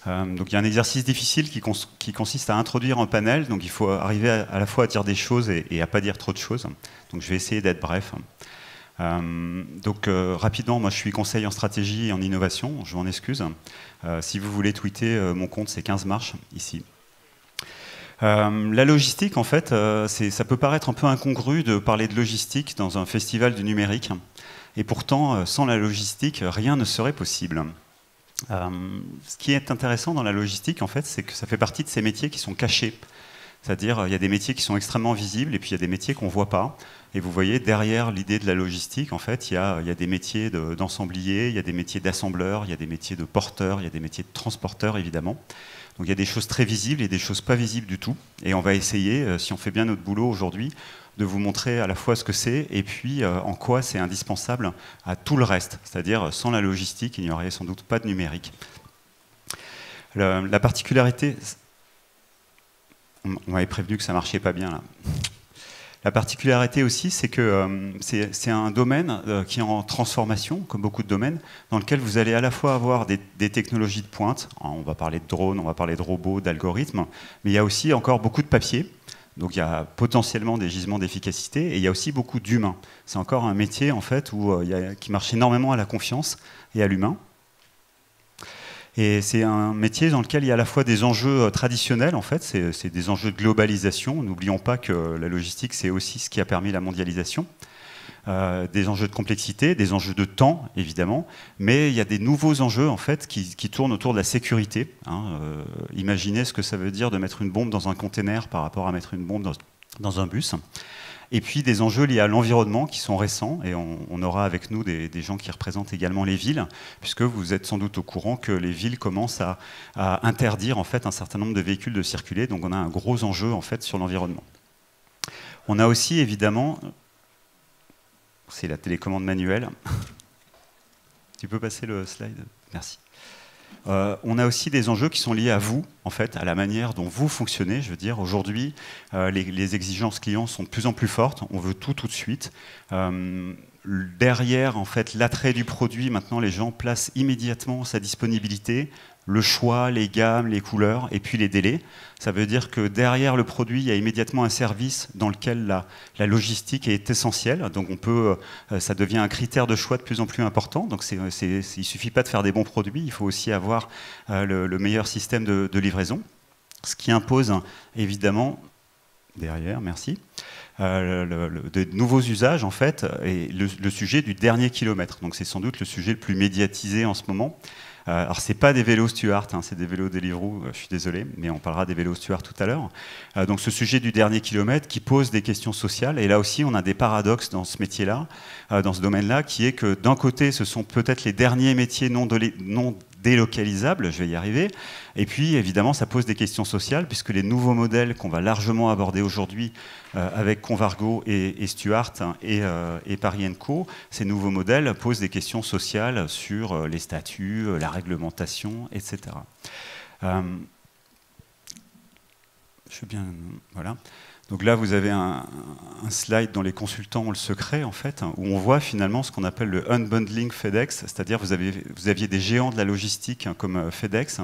Donc il y a un exercice difficile qui consiste à introduire un panel, donc il faut arriver à la fois à dire des choses et à pas dire trop de choses. Donc je vais essayer d'être bref. Rapidement, moi je suis conseiller en stratégie et en innovation, je m'en excuse. Si vous voulez tweeter, mon compte c'est 15 marches, ici. La logistique, en fait, ça peut paraître un peu incongru de parler de logistique dans un festival du numérique. Et pourtant, sans la logistique, rien ne serait possible. Ce qui est intéressant dans la logistique, en fait, c'est que ça fait partie de ces métiers qui sont cachés. C'est-à-dire, il y a des métiers qui sont extrêmement visibles et puis il y a des métiers qu'on ne voit pas. Et vous voyez, derrière l'idée de la logistique, en fait, il y a des métiers d'ensembliers, il y a des métiers d'assembleurs, il y a des métiers de porteurs, il y a des métiers de transporteurs, évidemment. Donc il y a des choses très visibles et des choses pas visibles du tout. Et on va essayer, si on fait bien notre boulot aujourd'hui, de vous montrer à la fois ce que c'est et puis en quoi c'est indispensable à tout le reste. C'est-à-dire, sans la logistique, il n'y aurait sans doute pas de numérique. La particularité... On m'avait prévenu que ça marchait pas bien là. La particularité aussi, c'est que c'est un domaine qui est en transformation, comme beaucoup de domaines, dans lequel vous allez à la fois avoir des technologies de pointe. On va parler de drones, on va parler de robots, d'algorithmes, mais il y a aussi encore beaucoup de papier. Donc il y a potentiellement des gisements d'efficacité et il y a aussi beaucoup d'humains. C'est encore un métier en fait qui marche énormément à la confiance et à l'humain. Et c'est un métier dans lequel il y a à la fois des enjeux traditionnels, en fait, c'est des enjeux de globalisation. N'oublions pas que la logistique, c'est aussi ce qui a permis la mondialisation. Des enjeux de complexité, des enjeux de temps, évidemment, mais il y a des nouveaux enjeux, en fait, qui tournent autour de la sécurité. Imaginez ce que ça veut dire de mettre une bombe dans un container par rapport à mettre une bombe dans un bus. Et puis des enjeux liés à l'environnement qui sont récents, et on aura avec nous des gens qui représentent également les villes, puisque vous êtes sans doute au courant que les villes commencent à interdire en fait un certain nombre de véhicules de circuler, donc on a un gros enjeu en fait sur l'environnement. On a aussi évidemment, c'est la télécommande manuelle. Tu peux passer le slide? Merci. On a aussi des enjeux qui sont liés à vous, en fait, à la manière dont vous fonctionnez. Je veux dire, aujourd'hui, les exigences clients sont de plus en plus fortes. On veut tout de suite. Derrière, en fait, l'attrait du produit, maintenant, les gens placent immédiatement sa disponibilité, le choix, les gammes, les couleurs, et puis les délais. Ça veut dire que derrière le produit, il y a immédiatement un service dans lequel la logistique est essentielle. Donc ça devient un critère de choix de plus en plus important. Donc il ne suffit pas de faire des bons produits, il faut aussi avoir le meilleur système de livraison. Ce qui impose évidemment, derrière, merci, de nouveaux usages en fait, et le sujet du dernier kilomètre. Donc c'est sans doute le sujet le plus médiatisé en ce moment. Alors, ce n'est pas des vélos Stuart, hein, c'est des vélos Deliveroo, je suis désolé, mais on parlera des vélos Stuart tout à l'heure. Donc, ce sujet du dernier kilomètre qui pose des questions sociales, et là aussi, on a des paradoxes dans ce métier-là, dans ce domaine-là, qui est que d'un côté, ce sont peut-être les derniers métiers non délocalisables, je vais y arriver, et puis, évidemment, ça pose des questions sociales, puisque les nouveaux modèles qu'on va largement aborder aujourd'hui avec Convargo et Stuart et Paris & Co, ces nouveaux modèles posent des questions sociales sur les statuts, la réglementation, etc. Je veux bien... Voilà. Donc là, vous avez un slide dans les consultants ont le secret, en fait, où on voit finalement ce qu'on appelle le unbundling FedEx, c'est-à-dire vous aviez des géants de la logistique comme FedEx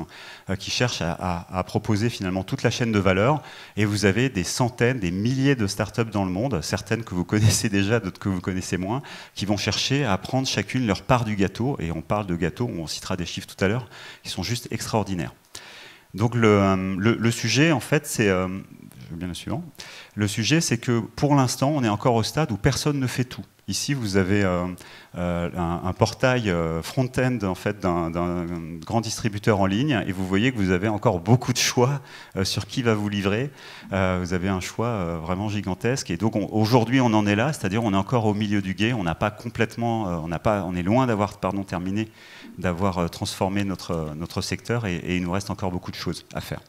qui cherchent à proposer finalement toute la chaîne de valeur, et vous avez des centaines, des milliers de startups dans le monde, certaines que vous connaissez déjà, d'autres que vous connaissez moins, qui vont chercher à prendre chacune leur part du gâteau, et on parle de gâteaux, on citera des chiffres tout à l'heure, qui sont juste extraordinaires. Donc le sujet, en fait, c'est... je veux bien le suivant. Le sujet, c'est que pour l'instant, on est encore au stade où personne ne fait tout. Ici, vous avez un portail front-end en fait, d'un grand distributeur en ligne, et vous voyez que vous avez encore beaucoup de choix sur qui va vous livrer. Vous avez un choix vraiment gigantesque. Et donc aujourd'hui, on en est là, c'est-à-dire on est encore au milieu du gué. On n'a pas complètement, on est loin d'avoir terminé, d'avoir transformé notre secteur, et il nous reste encore beaucoup de choses à faire.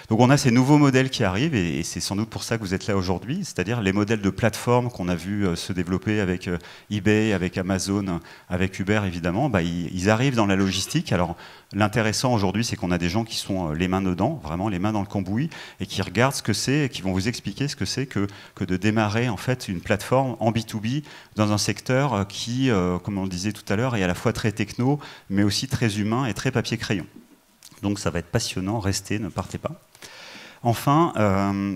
Donc on a ces nouveaux modèles qui arrivent, et c'est sans doute pour ça que vous êtes là aujourd'hui, c'est-à-dire les modèles de plateforme qu'on a vu se développer avec eBay, avec Amazon, avec Uber évidemment, ils arrivent dans la logistique. Alors l'intéressant aujourd'hui, c'est qu'on a des gens qui sont les mains dedans, vraiment les mains dans le cambouis, et qui regardent ce que c'est, et qui vont vous expliquer ce que c'est que de démarrer en fait une plateforme en B2B dans un secteur qui, comme on le disait tout à l'heure, est à la fois très techno, mais aussi très humain et très papier-crayon. Donc ça va être passionnant, restez, ne partez pas. Enfin,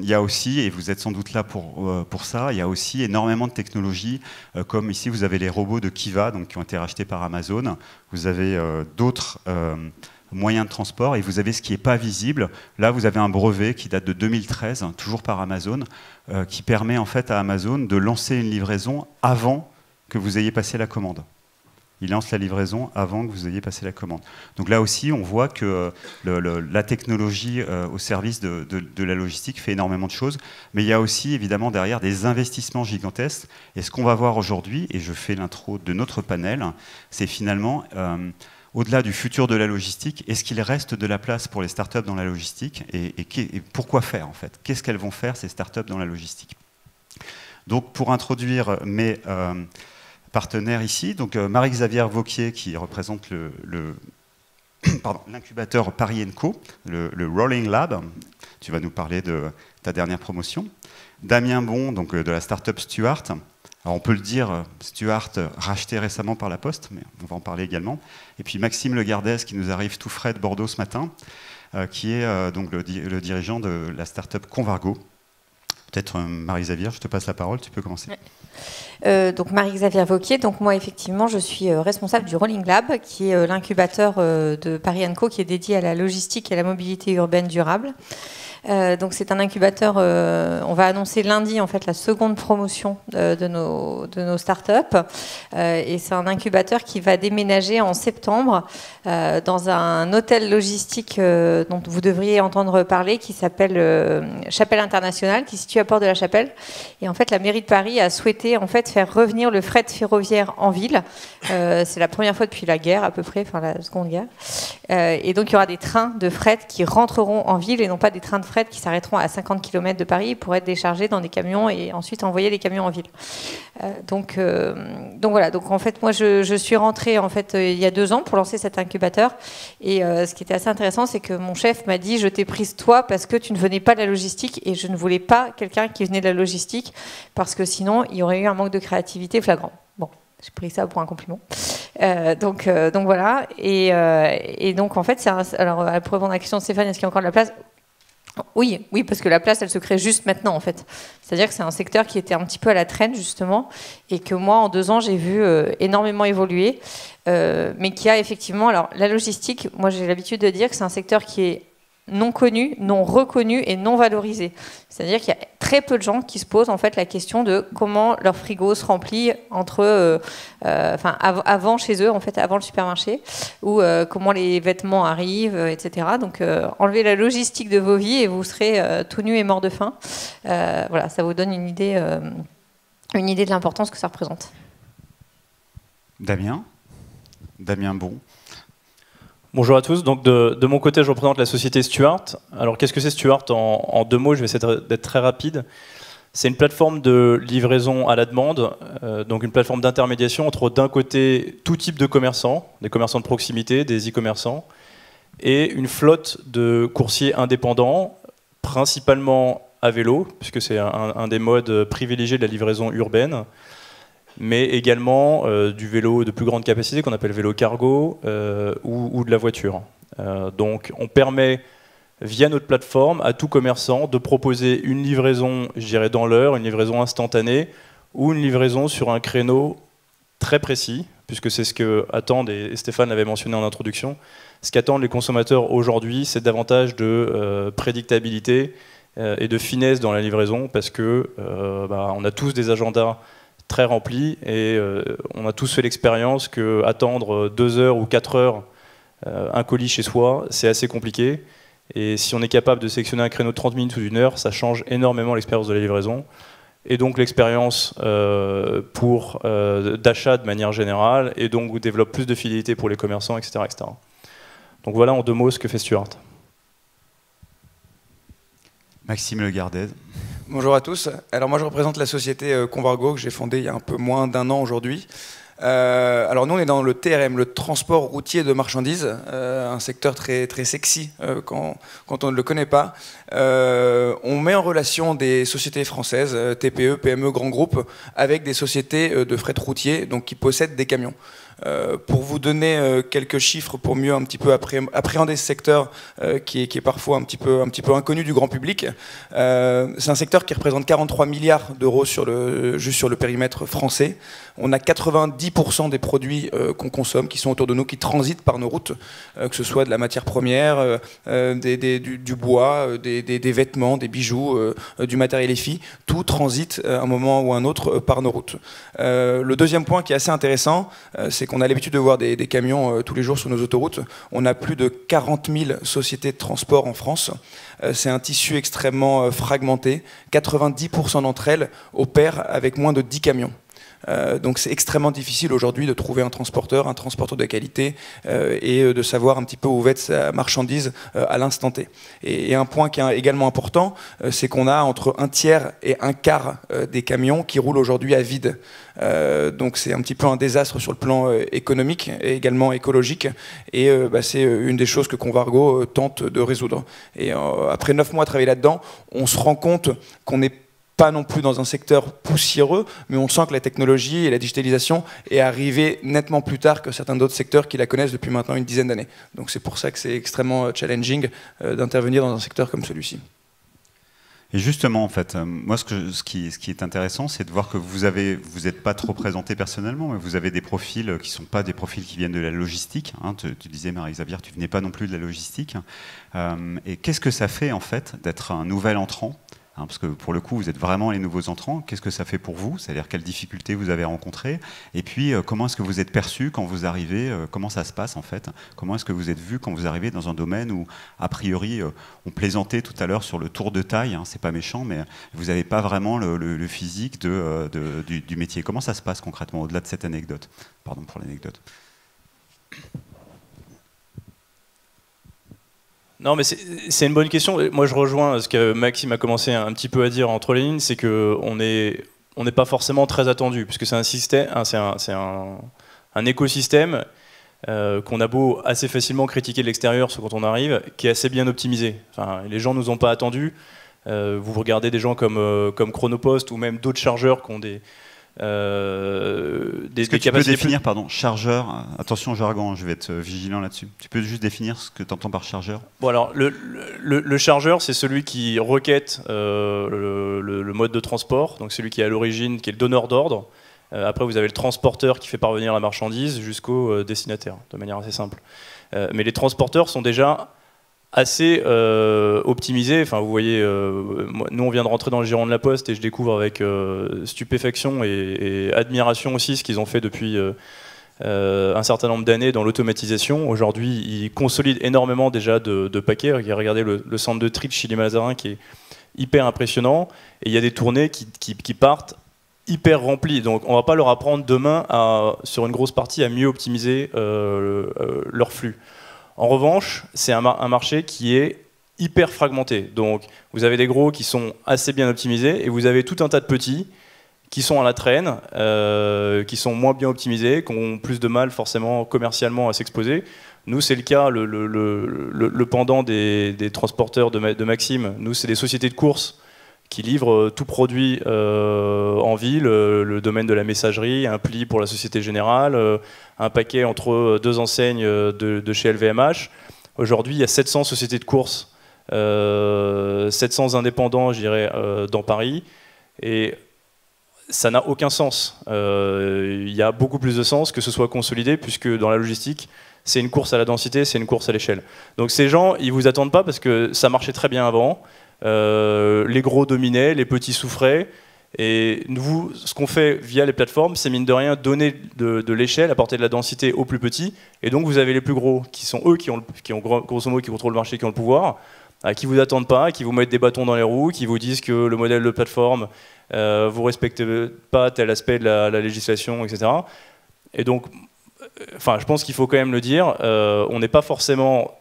il y a aussi, et vous êtes sans doute là pour ça, il y a aussi énormément de technologies, comme ici vous avez les robots de Kiva, donc, qui ont été rachetés par Amazon. Vous avez d'autres moyens de transport, et vous avez ce qui n'est pas visible. Là, vous avez un brevet qui date de 2013, toujours par Amazon, qui permet en fait à Amazon de lancer une livraison avant que vous ayez passé la commande. Il lance la livraison avant que vous ayez passé la commande. Donc là aussi, on voit que la technologie au service de la logistique fait énormément de choses, mais il y a aussi évidemment derrière des investissements gigantesques. Et ce qu'on va voir aujourd'hui, et je fais l'intro de notre panel, c'est finalement, au-delà du futur de la logistique, est-ce qu'il reste de la place pour les startups dans la logistique et pourquoi faire en fait? Qu'est-ce qu'elles vont faire ces startups dans la logistique? Donc pour introduire mes partenaires ici, donc Marie-Xavière Vauquier qui représente l'incubateur Paris & Co, le Rolling Lab. Tu vas nous parler de ta dernière promotion. Damien Bon, donc de la startup Stuart. Alors on peut le dire, Stuart racheté récemment par la Poste, mais on va en parler également. Et puis Maxime Legardez qui nous arrive tout frais de Bordeaux ce matin, qui est donc le dirigeant de la startup Convargo. Peut-être Marie-Xavière, je te passe la parole, tu peux commencer. Donc Marie-Xavière Vauquier, donc moi effectivement je suis responsable du Rolling Lab, qui est l'incubateur de Paris & Co, qui est dédié à la logistique et à la mobilité urbaine durable. Donc c'est un incubateur, on va annoncer lundi en fait la seconde promotion de nos startups, et c'est un incubateur qui va déménager en septembre dans un hôtel logistique dont vous devriez entendre parler, qui s'appelle Chapelle Internationale, qui se situe à Port de la Chapelle. Et en fait la mairie de Paris a souhaité en fait faire revenir le fret ferroviaire en ville. C'est la première fois depuis la guerre à peu près, enfin la Seconde Guerre. Et donc il y aura des trains de fret qui rentreront en ville et non pas des trains de fret qui s'arrêteront à 50 km de Paris pour être déchargés dans des camions et ensuite envoyer les camions en ville. Donc voilà. Donc en fait moi je suis rentrée en fait il y a 2 ans pour lancer cet incubateur, et ce qui était assez intéressant, c'est que mon chef m'a dit: je t'ai prise toi parce que tu ne venais pas de la logistique, et je ne voulais pas quelqu'un qui venait de la logistique parce que sinon il y aurait eu un manque de créativité flagrant. Bon. J'ai pris ça pour un compliment. Donc voilà. Et donc, en fait, alors, pour répondre à la question de Stéphane, est-ce qu'il y a encore de la place? Oui, parce que la place, elle se crée juste maintenant, en fait. C'est-à-dire que c'est un secteur qui était un petit peu à la traîne, justement, et que moi, en 2 ans, j'ai vu énormément évoluer, mais qui a effectivement... Alors, la logistique, moi, j'ai l'habitude de dire que c'est un secteur qui est non connu, non reconnu et non valorisé. C'est-à-dire qu'il y a très peu de gens qui se posent en fait la question de comment leur frigo se remplit avant chez eux, en fait, avant le supermarché, ou comment les vêtements arrivent, etc. Donc enlevez la logistique de vos vies et vous serez tout nu et mort de faim. Voilà, ça vous donne une idée de l'importance que ça représente. Damien Bon. Bonjour à tous. Donc de mon côté, je représente la société Stuart. Alors qu'est-ce que c'est Stuart en 2 mots? Je vais essayer d'être très rapide. C'est une plateforme de livraison à la demande, donc une plateforme d'intermédiation entre d'un côté tout type de commerçants, des commerçants de proximité, des e-commerçants, et une flotte de coursiers indépendants, principalement à vélo, puisque c'est un des modes privilégiés de la livraison urbaine, mais également du vélo de plus grande capacité qu'on appelle vélo cargo ou de la voiture. Donc on permet via notre plateforme à tout commerçant de proposer une livraison, je dirais dans l'heure, une livraison instantanée ou une livraison sur un créneau très précis, puisque c'est ce que attendent, et Stéphane l'avait mentionné en introduction, ce qu'attendent les consommateurs aujourd'hui, c'est davantage de prédictabilité et de finesse dans la livraison, parce que on a tous des agendas très rempli, et on a tous fait l'expérience que attendre 2 heures ou 4 heures un colis chez soi, c'est assez compliqué, et si on est capable de sélectionner un créneau de 30 minutes ou d'1 heure, ça change énormément l'expérience de la livraison, et donc l'expérience d'achat de manière générale, et donc développe plus de fidélité pour les commerçants, etc., etc. Donc voilà en 2 mots ce que fait Stuart. Maxime Legardez. Bonjour à tous. Alors moi je représente la société Convargo que j'ai fondée il y a un peu moins d'1 an aujourd'hui. Alors nous on est dans le TRM, le transport routier de marchandises, un secteur très, très sexy quand on ne le connaît pas. On met en relation des sociétés françaises, TPE, PME, grands groupes, avec des sociétés de fret routier, donc qui possèdent des camions. Pour vous donner quelques chiffres pour mieux un petit peu appréhender ce secteur qui est parfois un petit peu inconnu du grand public, c'est un secteur qui représente 43 milliards d'euros juste sur le périmètre français. On a 90% des produits qu'on consomme qui sont autour de nous, qui transitent par nos routes, que ce soit de la matière première, du bois, des vêtements, des bijoux, du matériel EFI, tout transite à un moment ou un autre par nos routes. Le deuxième point qui est assez intéressant, c'est qu'on a l'habitude de voir des camions tous les jours sur nos autoroutes. On a plus de 40 000 sociétés de transport en France. C'est un tissu extrêmement fragmenté. 90% d'entre elles opèrent avec moins de 10 camions. Donc c'est extrêmement difficile aujourd'hui de trouver un transporteur de qualité et de savoir un petit peu où va être sa marchandise à l'instant T. Et un point qui est également important, c'est qu'on a entre un tiers et un quart des camions qui roulent aujourd'hui à vide. Donc c'est un petit peu un désastre sur le plan économique et également écologique. Et c'est une des choses que Convargo tente de résoudre. Et après 9 mois à travailler là-dedans, on se rend compte qu'on n'est pas non plus dans un secteur poussiéreux, mais on sent que la technologie et la digitalisation est arrivée nettement plus tard que certains d'autres secteurs qui la connaissent depuis maintenant une dizaine d'années. Donc c'est pour ça que c'est extrêmement challenging d'intervenir dans un secteur comme celui-ci. Et justement, en fait, moi, ce qui est intéressant, c'est de voir que vous n'êtes pas trop présenté personnellement, mais vous avez des profils qui ne sont pas des profils qui viennent de la logistique. Hein. Tu disais, Marie-Xavier, tu venais pas non plus de la logistique. Et qu'est-ce que ça fait, en fait, d'être un nouvel entrant ? Parce que pour le coup, vous êtes vraiment les nouveaux entrants. Qu'est-ce que ça fait pour vous? C'est-à-dire quelles difficultés vous avez rencontrées? Et puis, comment est-ce que vous êtes perçu quand vous arrivez? Comment ça se passe en fait? Comment est-ce que vous êtes vu quand vous arrivez dans un domaine où, a priori, on plaisantait tout à l'heure sur le tour de taille, hein, c'est pas méchant, mais vous n'avez pas vraiment le physique du métier. Comment ça se passe concrètement, au-delà de cette anecdote? Pardon pour l'anecdote. Non, mais c'est une bonne question. Moi, je rejoins ce que Maxime a commencé un petit peu à dire entre les lignes, c'est qu'on n'est pas forcément très attendu, puisque c'est un système, c'est un écosystème qu'on a beau assez facilement critiquer de l'extérieur, quand on arrive, qui est assez bien optimisé. Enfin, les gens nous ont pas attendus. Vous regardez des gens comme Chronopost ou même d'autres chargeurs qui ont des Est-ce que tu peux définir, pardon, chargeur, attention au jargon, je vais être vigilant là-dessus. Tu peux juste définir ce que tu entends par chargeur? Bon, alors, le chargeur, c'est celui qui requête le mode de transport, donc celui qui est à l'origine, qui est le donneur d'ordre. Après, vous avez le transporteur qui fait parvenir la marchandise jusqu'au destinataire, de manière assez simple. Mais les transporteurs sont déjà assez optimisé. Enfin, vous voyez, nous on vient de rentrer dans le giron de la Poste et je découvre avec stupéfaction et admiration aussi ce qu'ils ont fait depuis un certain nombre d'années dans l'automatisation. Aujourd'hui, ils consolident énormément déjà de paquets. Regardez le centre de tri de Chili-Mazarin qui est hyper impressionnant et il y a des tournées qui partent hyper remplies. Donc on ne va pas leur apprendre demain sur une grosse partie à mieux optimiser leur flux. En revanche, c'est un marché qui est hyper fragmenté. Donc, vous avez des gros qui sont assez bien optimisés et vous avez tout un tas de petits qui sont à la traîne, qui sont moins bien optimisés, qui ont plus de mal forcément commercialement à s'exposer. Nous, c'est le cas, le pendant des transporteurs de Maxime. Nous, c'est des sociétés de courses qui livrent tout produit en ville, le domaine de la messagerie, un pli pour la Société Générale, un paquet entre deux enseignes de chez LVMH. Aujourd'hui, il y a 700 sociétés de courses, 700 indépendants, je dirais, dans Paris, et ça n'a aucun sens. Il y a beaucoup plus de sens que ce soit consolidé, puisque dans la logistique, c'est une course à la densité, c'est une course à l'échelle. Donc ces gens, ils ne vous attendent pas parce que ça marchait très bien avant. Les gros dominaient, les petits souffraient. Et nous, ce qu'on fait via les plateformes, c'est mine de rien donner de l'échelle, apporter de la densité aux plus petits. Et donc vous avez les plus gros, qui sont eux qui ont grosso modo qui contrôlent le marché, qui ont le pouvoir, qui vous attendent pas, qui vous mettent des bâtons dans les roues, qui vous disent que le modèle de plateforme, vous respectez pas tel aspect de la législation, etc. Et donc, enfin, je pense qu'il faut quand même le dire, on n'est pas forcément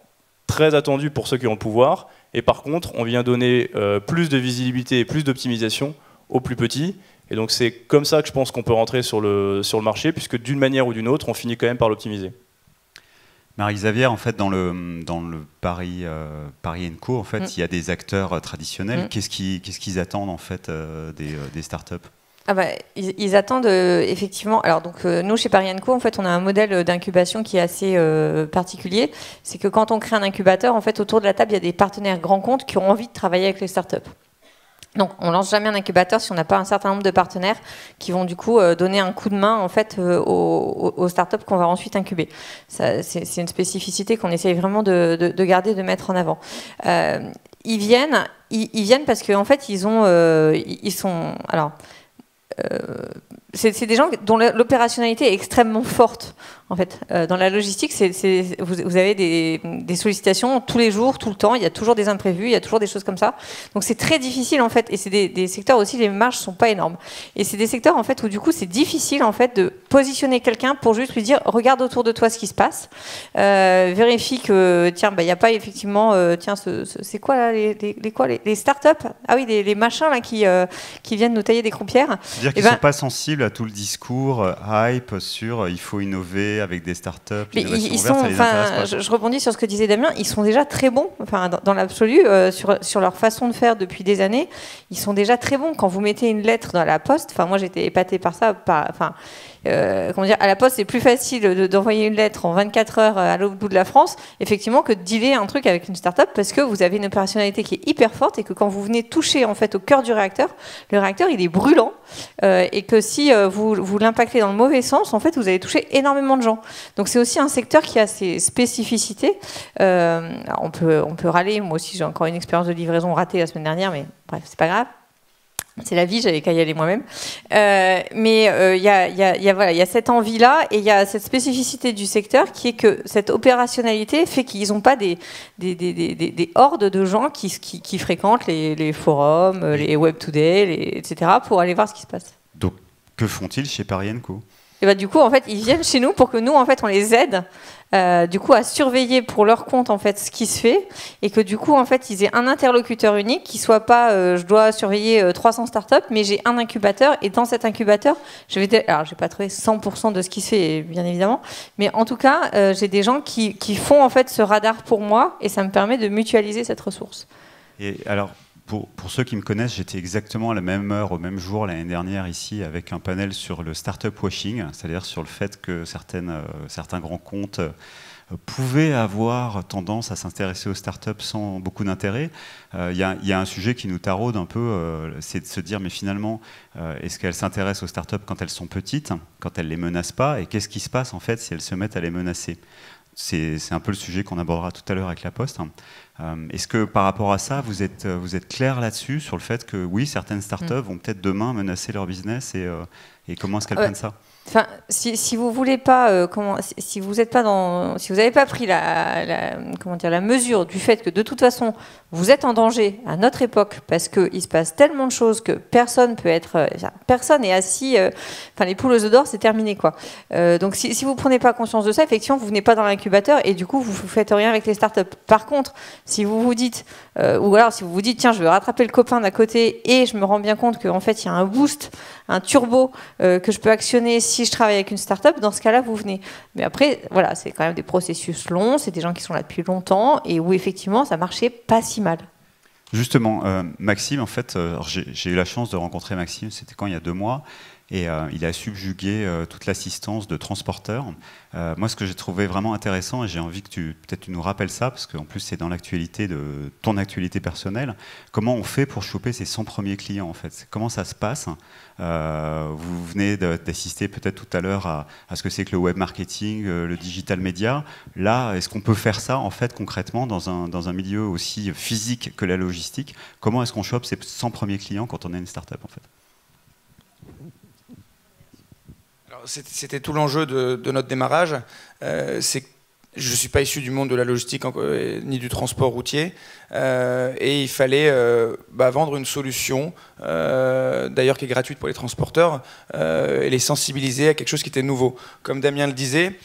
très attendu pour ceux qui ont le pouvoir. Et par contre, on vient donner plus de visibilité et plus d'optimisation aux plus petits. Et donc c'est comme ça que je pense qu'on peut rentrer sur le marché, puisque d'une manière ou d'une autre, on finit quand même par l'optimiser. Marie-Xavier, en fait, dans le Paris & Co, en fait, il y a des acteurs traditionnels. Qu'est-ce qu'ils attendent en fait des startups? Ils attendent effectivement. Alors donc nous chez Paris & Co, en fait, on a un modèle d'incubation qui est assez particulier. C'est que quand on crée un incubateur, en fait, autour de la table, il y a des partenaires grands comptes qui ont envie de travailler avec les startups. Donc on lance jamais un incubateur si on n'a pas un certain nombre de partenaires qui vont du coup donner un coup de main en fait aux startups qu'on va ensuite incuber. C'est une spécificité qu'on essaye vraiment de garder, de mettre en avant. Ils viennent parce qu'en fait ils sont alors. C'est des gens dont l'opérationnalité est extrêmement forte. En fait, dans la logistique, vous avez des sollicitations tous les jours, tout le temps. Il y a toujours des imprévus, il y a toujours des choses comme ça. Donc c'est très difficile en fait. Et c'est des secteurs aussi, les marges sont pas énormes. Et c'est des secteurs en fait où du coup c'est difficile en fait de positionner quelqu'un pour juste lui dire regarde autour de toi ce qui se passe, vérifie que tiens il n'y a pas effectivement tiens c'est quoi là les startups, ah oui les machins là qui viennent nous tailler des croupières. C'est-à-dire qu'ils ne sont pas sensibles à tout le discours hype sur il faut innover avec des startups, innovation ouverte, ça les intéresse pas. Je rebondis sur ce que disait Damien, ils sont déjà très bons, enfin, dans l'absolu, sur leur façon de faire depuis des années, ils sont déjà très bons. Quand vous mettez une lettre dans la poste, enfin moi j'étais épatée par ça, comment dire, à la poste c'est plus facile d'envoyer une lettre en 24 heures à l'autre bout de la France, effectivement, que de dealer un truc avec une start-up parce que vous avez une opérationnalité qui est hyper forte et que quand vous venez toucher en fait au cœur du réacteur, le réacteur il est brûlant et que si vous l'impactez dans le mauvais sens, en fait vous allez toucher énormément de gens. Donc c'est aussi un secteur qui a ses spécificités. On peut râler, moi aussi j'ai encore une expérience de livraison ratée la semaine dernière, mais bref, c'est pas grave. C'est la vie, j'avais qu'à y aller moi-même. Mais il y a cette envie-là et il y a cette spécificité du secteur qui est que cette opérationnalité fait qu'ils n'ont pas des hordes de gens qui fréquentent les forums, les Web Today, etc. pour aller voir ce qui se passe. Donc, que font-ils chez Paris & Co ? Et bah, du coup, en fait, ils viennent chez nous pour que nous, en fait, on les aide du coup, à surveiller pour leur compte en fait ce qui se fait et que du coup, en fait, ils aient un interlocuteur unique qui soit pas je dois surveiller 300 startups, mais j'ai un incubateur et dans cet incubateur, alors j'ai pas trouvé 100% de ce qui se fait, bien évidemment, mais en tout cas, j'ai des gens qui font en fait ce radar pour moi et ça me permet de mutualiser cette ressource. Et alors, pour ceux qui me connaissent, j'étais exactement à la même heure, au même jour l'année dernière ici avec un panel sur le startup washing, c'est-à-dire sur le fait que certains grands comptes pouvaient avoir tendance à s'intéresser aux startups sans beaucoup d'intérêt. Il y a un sujet qui nous taraude un peu, c'est de se dire mais finalement, est-ce qu'elles s'intéressent aux startups quand elles sont petites, quand elles ne les menacent pas, et qu'est-ce qui se passe en fait si elles se mettent à les menacer ? C'est un peu le sujet qu'on abordera tout à l'heure avec la Poste. Est-ce que par rapport à ça, vous êtes clair là-dessus, sur le fait que oui, certaines startups vont peut-être demain menacer leur business et comment est-ce qu'elles prennent ça ? Enfin, si vous voulez pas, si vous n'avez pas pris la mesure du fait que de toute façon vous êtes en danger à notre époque parce qu'il se passe tellement de choses que personne est assis. Enfin, les poules aux œufs d'or, c'est terminé quoi. Donc si vous prenez pas conscience de ça, effectivement, vous venez pas dans l'incubateur et du coup vous faites rien avec les startups. Par contre, si vous vous dites ou alors si vous vous dites tiens, je vais rattraper le copain d'à côté et je me rends bien compte qu'en fait il y a un boost, un turbo que je peux actionner si je travaille avec une start-up, dans ce cas-là, vous venez. Mais après, voilà, c'est quand même des processus longs, c'est des gens qui sont là depuis longtemps et où effectivement, ça marchait pas si mal. Justement, Maxime, en fait, j'ai eu la chance de rencontrer Maxime, c'était quand il y a 2 mois, et il a subjugué toute l'assistance de transporteurs. Moi, ce que j'ai trouvé vraiment intéressant, et j'ai envie que tu nous rappelles ça, parce qu'en plus c'est dans l'actualité de ton actualité personnelle, comment on fait pour choper ses 100 premiers clients en fait ? Comment ça se passe ? Vous venez d'assister peut-être tout à l'heure à ce que c'est que le web marketing, le digital media. Là, est-ce qu'on peut faire ça en fait concrètement dans un milieu aussi physique que la logistique ? Comment est-ce qu'on chope ses 100 premiers clients quand on est une start-up en fait ? C'était tout l'enjeu de notre démarrage. C'est que je ne suis pas issu du monde de la logistique ni du transport routier. Et il fallait vendre une solution, d'ailleurs qui est gratuite pour les transporteurs, et les sensibiliser à quelque chose qui était nouveau. Comme Damien le disait,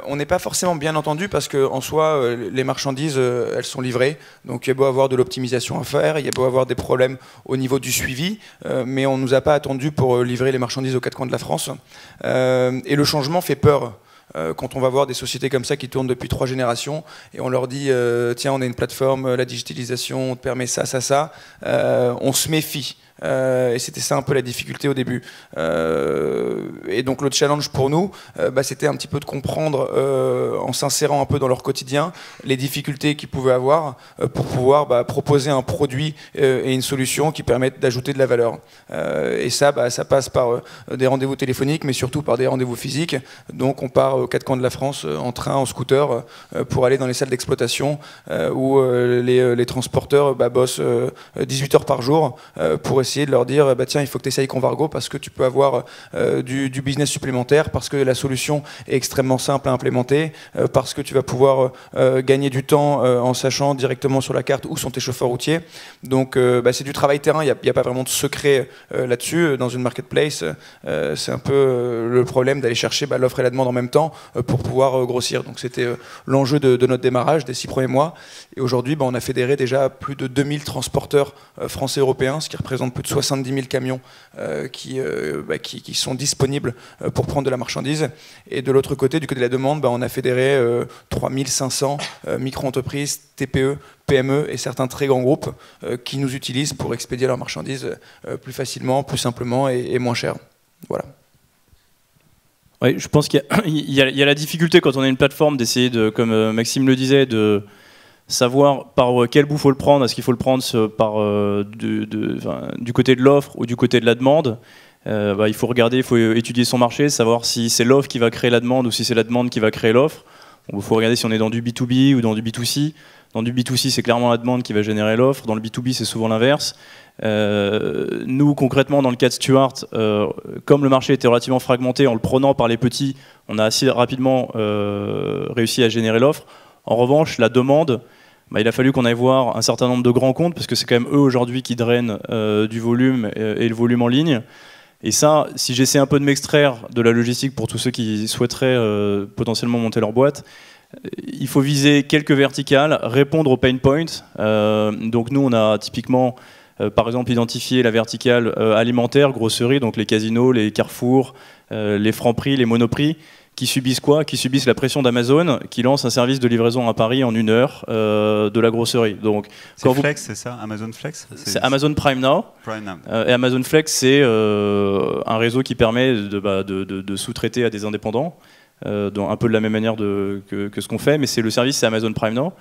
on n'est pas forcément bien entendu parce qu'en soi, les marchandises, elles sont livrées. Donc il y a beau avoir de l'optimisation à faire, il y a beau avoir des problèmes au niveau du suivi, mais on ne nous a pas attendu pour livrer les marchandises aux 4 coins de la France. Et le changement fait peur. Quand on va voir des sociétés comme ça qui tournent depuis 3 générations et on leur dit tiens, on a une plateforme, la digitalisation, on te permet ça, on se méfie. Et c'était ça un peu la difficulté au début. Et donc le challenge pour nous, c'était un petit peu de comprendre, en s'insérant un peu dans leur quotidien, les difficultés qu'ils pouvaient avoir pour pouvoir proposer un produit et une solution qui permettent d'ajouter de la valeur. Et ça, ça passe par des rendez-vous téléphoniques, mais surtout par des rendez-vous physiques. Donc on part aux quatre coins de la France en train, en scooter, pour aller dans les salles d'exploitation où les transporteurs bossent 18 heures par jour pour essayer de leur dire tiens, il faut que tu essayes Convargo parce que tu peux avoir du business supplémentaire, parce que la solution est extrêmement simple à implémenter, parce que tu vas pouvoir gagner du temps en sachant directement sur la carte où sont tes chauffeurs routiers. Donc c'est du travail terrain, il n'y a pas vraiment de secret là-dessus. Dans une marketplace, c'est un peu le problème d'aller chercher l'offre et la demande en même temps pour pouvoir grossir. Donc c'était l'enjeu de notre démarrage des 6 premiers mois. Et aujourd'hui, on a fédéré déjà plus de 2000 transporteurs français et européens, ce qui représente plus de 70 000 camions qui sont disponibles pour prendre de la marchandise. Et de l'autre côté, du côté de la demande, on a fédéré 3500 micro-entreprises, TPE, PME et certains très grands groupes qui nous utilisent pour expédier leurs marchandises plus facilement, plus simplement et moins cher. Voilà. Oui, je pense qu'il y a la difficulté quand on a une plateforme d'essayer de, comme Maxime le disait, de savoir par quel bout il faut le prendre. Est-ce qu'il faut le prendre du côté de l'offre ou du côté de la demande? Il faut regarder, il faut étudier son marché, savoir si c'est l'offre qui va créer la demande ou si c'est la demande qui va créer l'offre. Il faut regarder si on est dans du B2B ou dans du B2C. Dans du B2C, c'est clairement la demande qui va générer l'offre. Dans le B2B, c'est souvent l'inverse. Nous, concrètement, dans le cas de Stuart, comme le marché était relativement fragmenté, en le prenant par les petits, on a assez rapidement réussi à générer l'offre. En revanche, la demande, il a fallu qu'on aille voir un certain nombre de grands comptes, parce que c'est quand même eux aujourd'hui qui drainent du volume et le volume en ligne. Et ça, si j'essaie un peu de m'extraire de la logistique pour tous ceux qui souhaiteraient potentiellement monter leur boîte, il faut viser quelques verticales, répondre aux pain points. Donc nous, on a typiquement, par exemple, identifié la verticale alimentaire, grosserie, donc les casinos, les carrefours, les Franprix, les Monoprix, qui subissent quoi? Qui subissent la pression d'Amazon, qui lance un service de livraison à Paris en 1 heure de la grosserie. Donc, c'est Flex, c'est ça? Amazon Flex? C'est Amazon Prime Now. Et Amazon Flex, c'est un réseau qui permet de sous-traiter à des indépendants, un peu de la même manière que ce qu'on fait, mais le service, c'est Amazon Prime Now.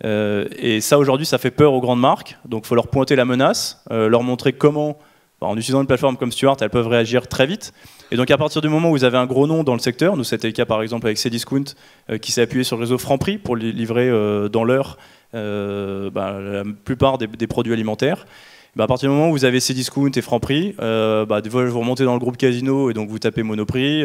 Et ça, aujourd'hui, ça fait peur aux grandes marques. Donc, il faut leur pointer la menace, leur montrer comment, en utilisant une plateforme comme Stuart, elles peuvent réagir très vite. Et donc à partir du moment où vous avez un gros nom dans le secteur, nous c'était le cas par exemple avec Cdiscount qui s'est appuyé sur le réseau Franprix pour livrer dans l'heure la plupart des produits alimentaires. À partir du moment où vous avez Cdiscount et Franprix, des fois vous remontez dans le groupe Casino et donc vous tapez Monoprix,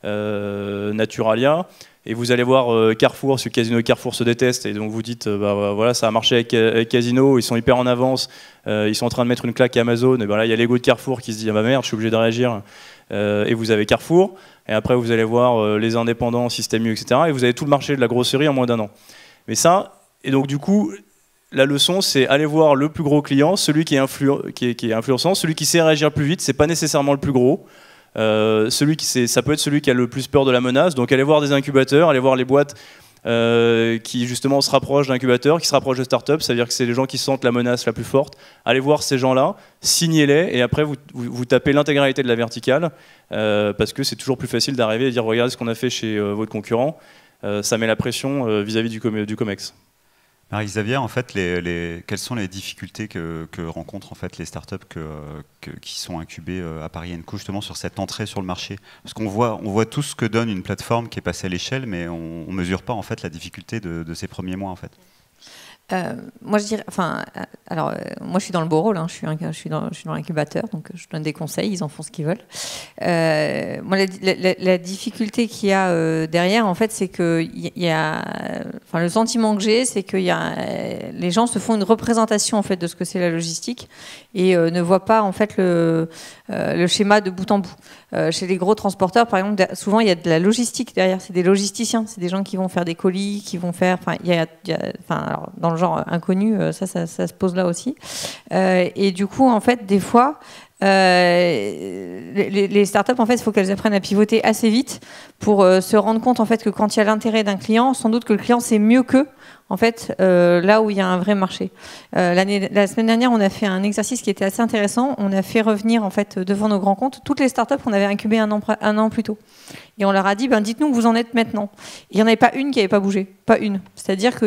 Naturalia, et vous allez voir Carrefour, parce que Casino et Carrefour se détestent, et donc vous dites voilà, ça a marché avec Casino, ils sont hyper en avance, ils sont en train de mettre une claque à Amazon, et là il y a l'ego de Carrefour qui se dit merde, je suis obligé de réagir, et vous avez Carrefour, et après vous allez voir les indépendants, Système U, etc., et vous avez tout le marché de la grosserie en moins d'1 an. Mais ça, et donc du coup, la leçon, c'est aller voir le plus gros client, celui qui est influençant, celui qui sait réagir plus vite, c'est pas nécessairement le plus gros. Ça peut être celui qui a le plus peur de la menace, donc allez voir des incubateurs, allez voir les boîtes qui justement se rapprochent d'incubateurs, qui se rapprochent de startups, c'est-à-dire que c'est les gens qui sentent la menace la plus forte. Allez voir ces gens-là, signez-les, et après vous tapez l'intégralité de la verticale, parce que c'est toujours plus facile d'arriver et dire regardez ce qu'on a fait chez votre concurrent, ça met la pression vis-à-vis du COMEX. Marie-Xavier, en fait, quelles sont les difficultés que rencontrent en fait les startups qui sont incubées à Paris & Co justement sur cette entrée sur le marché? Parce qu'on voit tout ce que donne une plateforme qui est passée à l'échelle, mais on ne mesure pas en fait la difficulté de ces premiers mois en fait. Moi, je dirais, moi, je suis dans le beau rôle, je suis dans l'incubateur, donc je donne des conseils, ils en font ce qu'ils veulent. Moi, la difficulté qu'il y a derrière, en fait, c'est que le sentiment que j'ai, c'est que les gens se font une représentation en fait de ce que c'est la logistique et ne voient pas en fait le schéma de bout en bout. Chez les gros transporteurs, par exemple, souvent il y a de la logistique derrière, c'est des logisticiens, c'est des gens qui vont faire des colis, qui vont faire, alors, dans le genre inconnu, ça se pose là aussi. Et du coup, en fait, des fois, les startups, en fait, il faut qu'elles apprennent à pivoter assez vite pour se rendre compte, en fait, que quand il y a l'intérêt d'un client, sans doute que le client sait mieux qu'eux, en fait, là où il y a un vrai marché. La semaine dernière, on a fait un exercice qui était assez intéressant. On a fait revenir en fait devant nos grands comptes toutes les startups qu'on avait incubées un an plus tôt. Et on leur a dit, dites-nous où vous en êtes maintenant. Il n'y en avait pas une qui n'avait pas bougé, pas une. C'est-à-dire que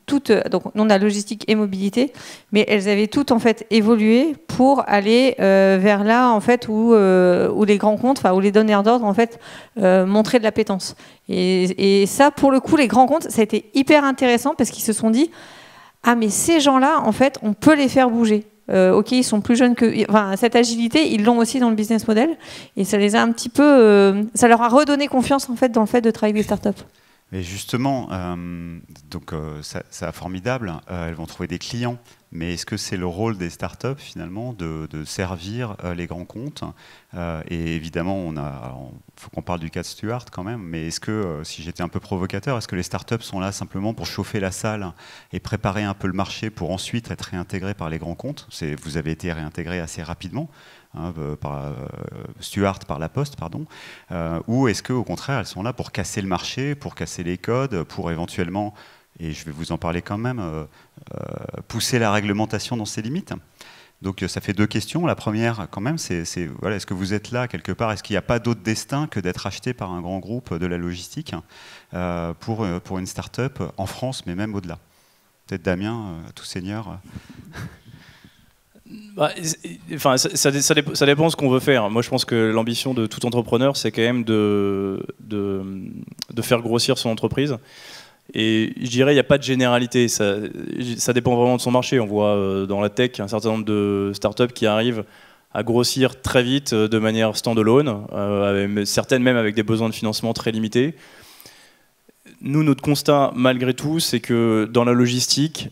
toutes, donc nous on a logistique et mobilité, mais elles avaient toutes en fait évolué pour aller vers là en fait où les grands comptes, où les donneurs d'ordre en fait montraient de l'appétence. Et ça, pour le coup, les grands comptes, ça a été hyper intéressant parce qu'ils se sont dit, mais ces gens-là, en fait, on peut les faire bouger. Ok, ils sont plus jeunes que... cette agilité, ils l'ont aussi dans le business model. Et ça les a un petit peu... ça leur a redonné confiance, en fait, dans le fait de travailler avec des startups. Et justement, ça formidable, elles vont trouver des clients. Mais est-ce que c'est le rôle des startups, finalement, de servir les grands comptes et évidemment, faut qu'on parle du cas de Stuart quand même, mais est-ce que, si j'étais un peu provocateur, est-ce que les startups sont là simplement pour chauffer la salle et préparer un peu le marché pour ensuite être réintégrés par les grands comptes? Vous avez été réintégrés assez rapidement, par Stuart, par La Poste, pardon. Ou est-ce qu'au contraire, elles sont là pour casser le marché, pour casser les codes, pour éventuellement... et je vais vous en parler quand même, pousser la réglementation dans ses limites. Donc ça fait deux questions. La première, quand même, c'est est-ce que vous êtes là quelque part? Est-ce qu'il n'y a pas d'autre destin que d'être acheté par un grand groupe de la logistique pour une start-up en France, mais même au-delà? Peut-être Damien, tout seigneur. Ça dépend de ce qu'on veut faire. Moi, je pense que l'ambition de tout entrepreneur, c'est quand même de faire grossir son entreprise. Et je dirais, il n'y a pas de généralité, ça dépend vraiment de son marché. On voit dans la tech un certain nombre de startups qui arrivent à grossir très vite de manière stand-alone, certaines même avec des besoins de financement très limités. Nous, notre constat, malgré tout, c'est que dans la logistique,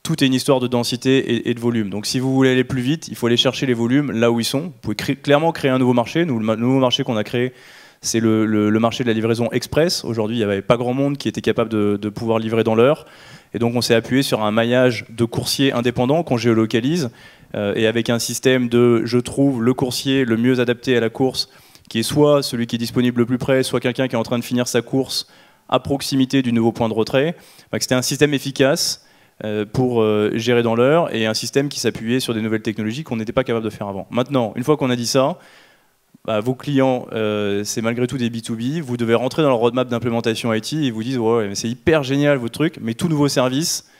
tout est une histoire de densité et de volume. Donc si vous voulez aller plus vite, il faut aller chercher les volumes là où ils sont. Vous pouvez clairement créer un nouveau marché. Nous, le nouveau marché qu'on a créé, c'est le marché de la livraison express. Aujourd'hui, il n'y avait pas grand monde qui était capable de pouvoir livrer dans l'heure. Et donc, on s'est appuyé sur un maillage de coursiers indépendants qu'on géolocalise. Et avec un système je trouve le coursier le mieux adapté à la course, qui est soit celui qui est disponible le plus près, soit quelqu'un qui est en train de finir sa course à proximité du nouveau point de retrait. C'était un système efficace pour gérer dans l'heure et un système qui s'appuyait sur des nouvelles technologies qu'on n'était pas capable de faire avant. Maintenant, une fois qu'on a dit ça, vos clients, c'est malgré tout des B2B, vous devez rentrer dans leur roadmap d'implémentation IT et vous disent ouais, mais c'est hyper génial votre truc, mais tout nouveau service,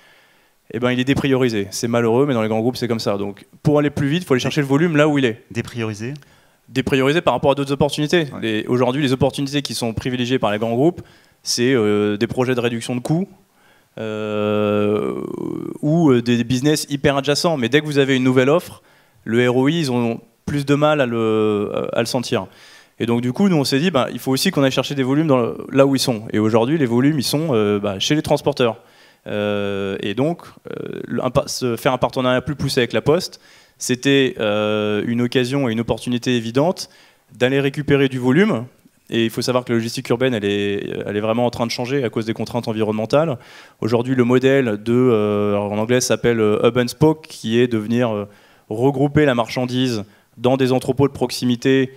il est dépriorisé. C'est malheureux, mais dans les grands groupes, c'est comme ça. Donc pour aller plus vite, il faut aller chercher le volume là où il est. Dépriorisé? Dépriorisé par rapport à d'autres opportunités. Ouais. Aujourd'hui, les opportunités qui sont privilégiées par les grands groupes, c'est des projets de réduction de coûts ou des business hyper adjacents. Mais dès que vous avez une nouvelle offre, le ROI, ils ont plus de mal à le sentir. Et donc du coup, nous on s'est dit, il faut aussi qu'on aille chercher des volumes là où ils sont. Et aujourd'hui, les volumes, ils sont chez les transporteurs. Et donc, faire un partenariat plus poussé avec La Poste, c'était une occasion et une opportunité évidente d'aller récupérer du volume. Et il faut savoir que la logistique urbaine, elle est vraiment en train de changer à cause des contraintes environnementales. Aujourd'hui, le modèle en anglais, ça s'appelle Hub and Spoke, qui est de venir regrouper la marchandise dans des entrepôts de proximité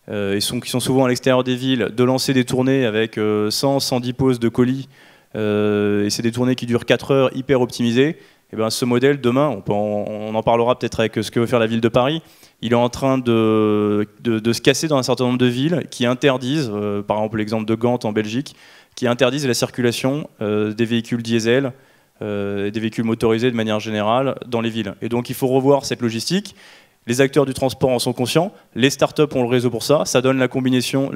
qui sont souvent à l'extérieur des villes, de lancer des tournées avec 100-110 poses de colis, et c'est des tournées qui durent 4 heures, hyper optimisées. Et ce modèle, demain, on en parlera peut-être avec ce que veut faire la ville de Paris, il est en train de se casser dans un certain nombre de villes qui interdisent, par exemple l'exemple de Gand en Belgique, qui interdisent la circulation des véhicules diesel, des véhicules motorisés de manière générale dans les villes. Et donc il faut revoir cette logistique. Les acteurs du transport en sont conscients, les startups ont le réseau pour ça, ça donne la combinaison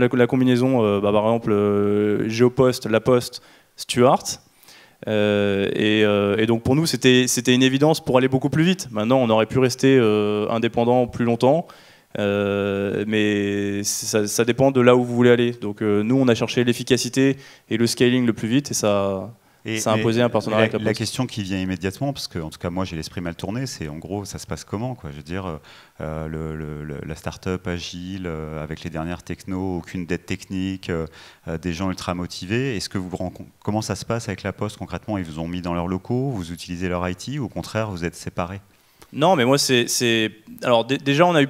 par exemple Géopost, La Poste, Stuart. Et donc pour nous c'était une évidence pour aller beaucoup plus vite. Maintenant on aurait pu rester indépendant plus longtemps, mais ça dépend de là où vous voulez aller. Donc nous on a cherché l'efficacité et le scaling le plus vite et ça a imposé un partenariat avec La Poste. La question qui vient immédiatement, parce que en tout cas moi j'ai l'esprit mal tourné, c'est en gros ça se passe comment quoi? Je veux dire la start-up agile avec les dernières technos, aucune dette technique, des gens ultra motivés. Est-ce que comment ça se passe avec La Poste concrètement? Ils vous ont mis dans leurs locaux, vous utilisez leur IT ou au contraire vous êtes séparés? Non, mais moi alors déjà on a eu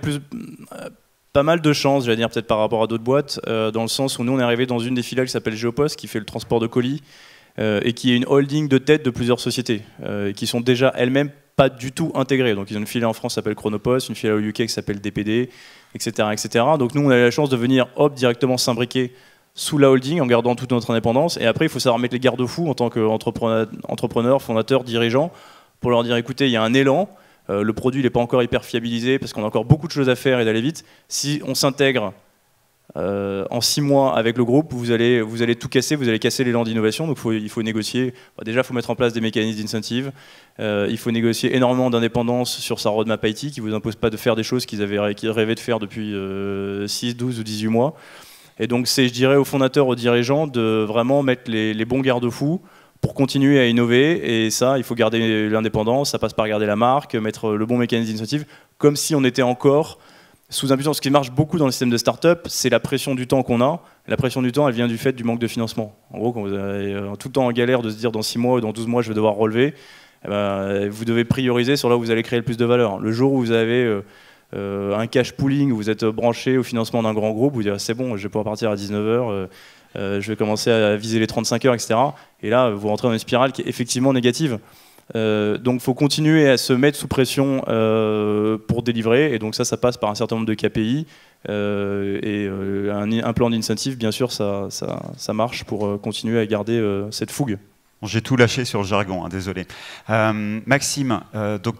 pas mal de chance, j'allais dire peut-être par rapport à d'autres boîtes, dans le sens où nous on est arrivé dans une des filiales qui s'appelle Géopost, qui fait le transport de colis. et qui est une holding de tête de plusieurs sociétés, qui sont déjà elles-mêmes pas du tout intégrées. Donc ils ont une filiale en France qui s'appelle Chronopost, une filiale au UK qui s'appelle DPD, etc., etc. Donc nous, on a la chance de venir directement s'imbriquer sous la holding en gardant toute notre indépendance. Et après, il faut savoir mettre les garde-fous en tant qu'entrepreneur, fondateur, dirigeant, pour leur dire, écoutez, il y a un élan, le produit n'est pas encore hyper fiabilisé parce qu'on a encore beaucoup de choses à faire et d'aller vite. Si on s'intègre en 6 mois avec le groupe, vous allez tout casser, vous allez casser l'élan d'innovation. Donc il faut négocier. Déjà, il faut mettre en place des mécanismes d'incentive. Il faut négocier énormément d'indépendance sur sa roadmap IT qui ne vous impose pas de faire des choses qu'ils rêvaient de faire depuis 6, 12 ou 18 mois. Et donc c'est, je dirais, aux fondateurs, aux dirigeants de vraiment mettre les bons garde-fous pour continuer à innover. Et ça, il faut garder l'indépendance, ça passe par garder la marque, mettre le bon mécanisme d'incentive, comme si on était encore sous impulsion. Ce qui marche beaucoup dans le système de start-up, c'est la pression du temps qu'on a. La pression du temps, elle vient du fait du manque de financement. En gros, quand vous avez tout le temps en galère de se dire dans 6 mois ou dans 12 mois, je vais devoir relever, eh ben, vous devez prioriser sur là où vous allez créer le plus de valeur. Le jour où vous avez un cash pooling, où vous êtes branché au financement d'un grand groupe, vous direz c'est bon, je vais pouvoir partir à 19h, je vais commencer à viser les 35 heures, etc. Et là, vous rentrez dans une spirale qui est effectivement négative. Donc il faut continuer à se mettre sous pression pour délivrer, et donc ça passe par un certain nombre de KPI, et un plan d'incentive, bien sûr, ça marche pour continuer à garder cette fougue. J'ai tout lâché sur le jargon, hein, désolé. Maxime, donc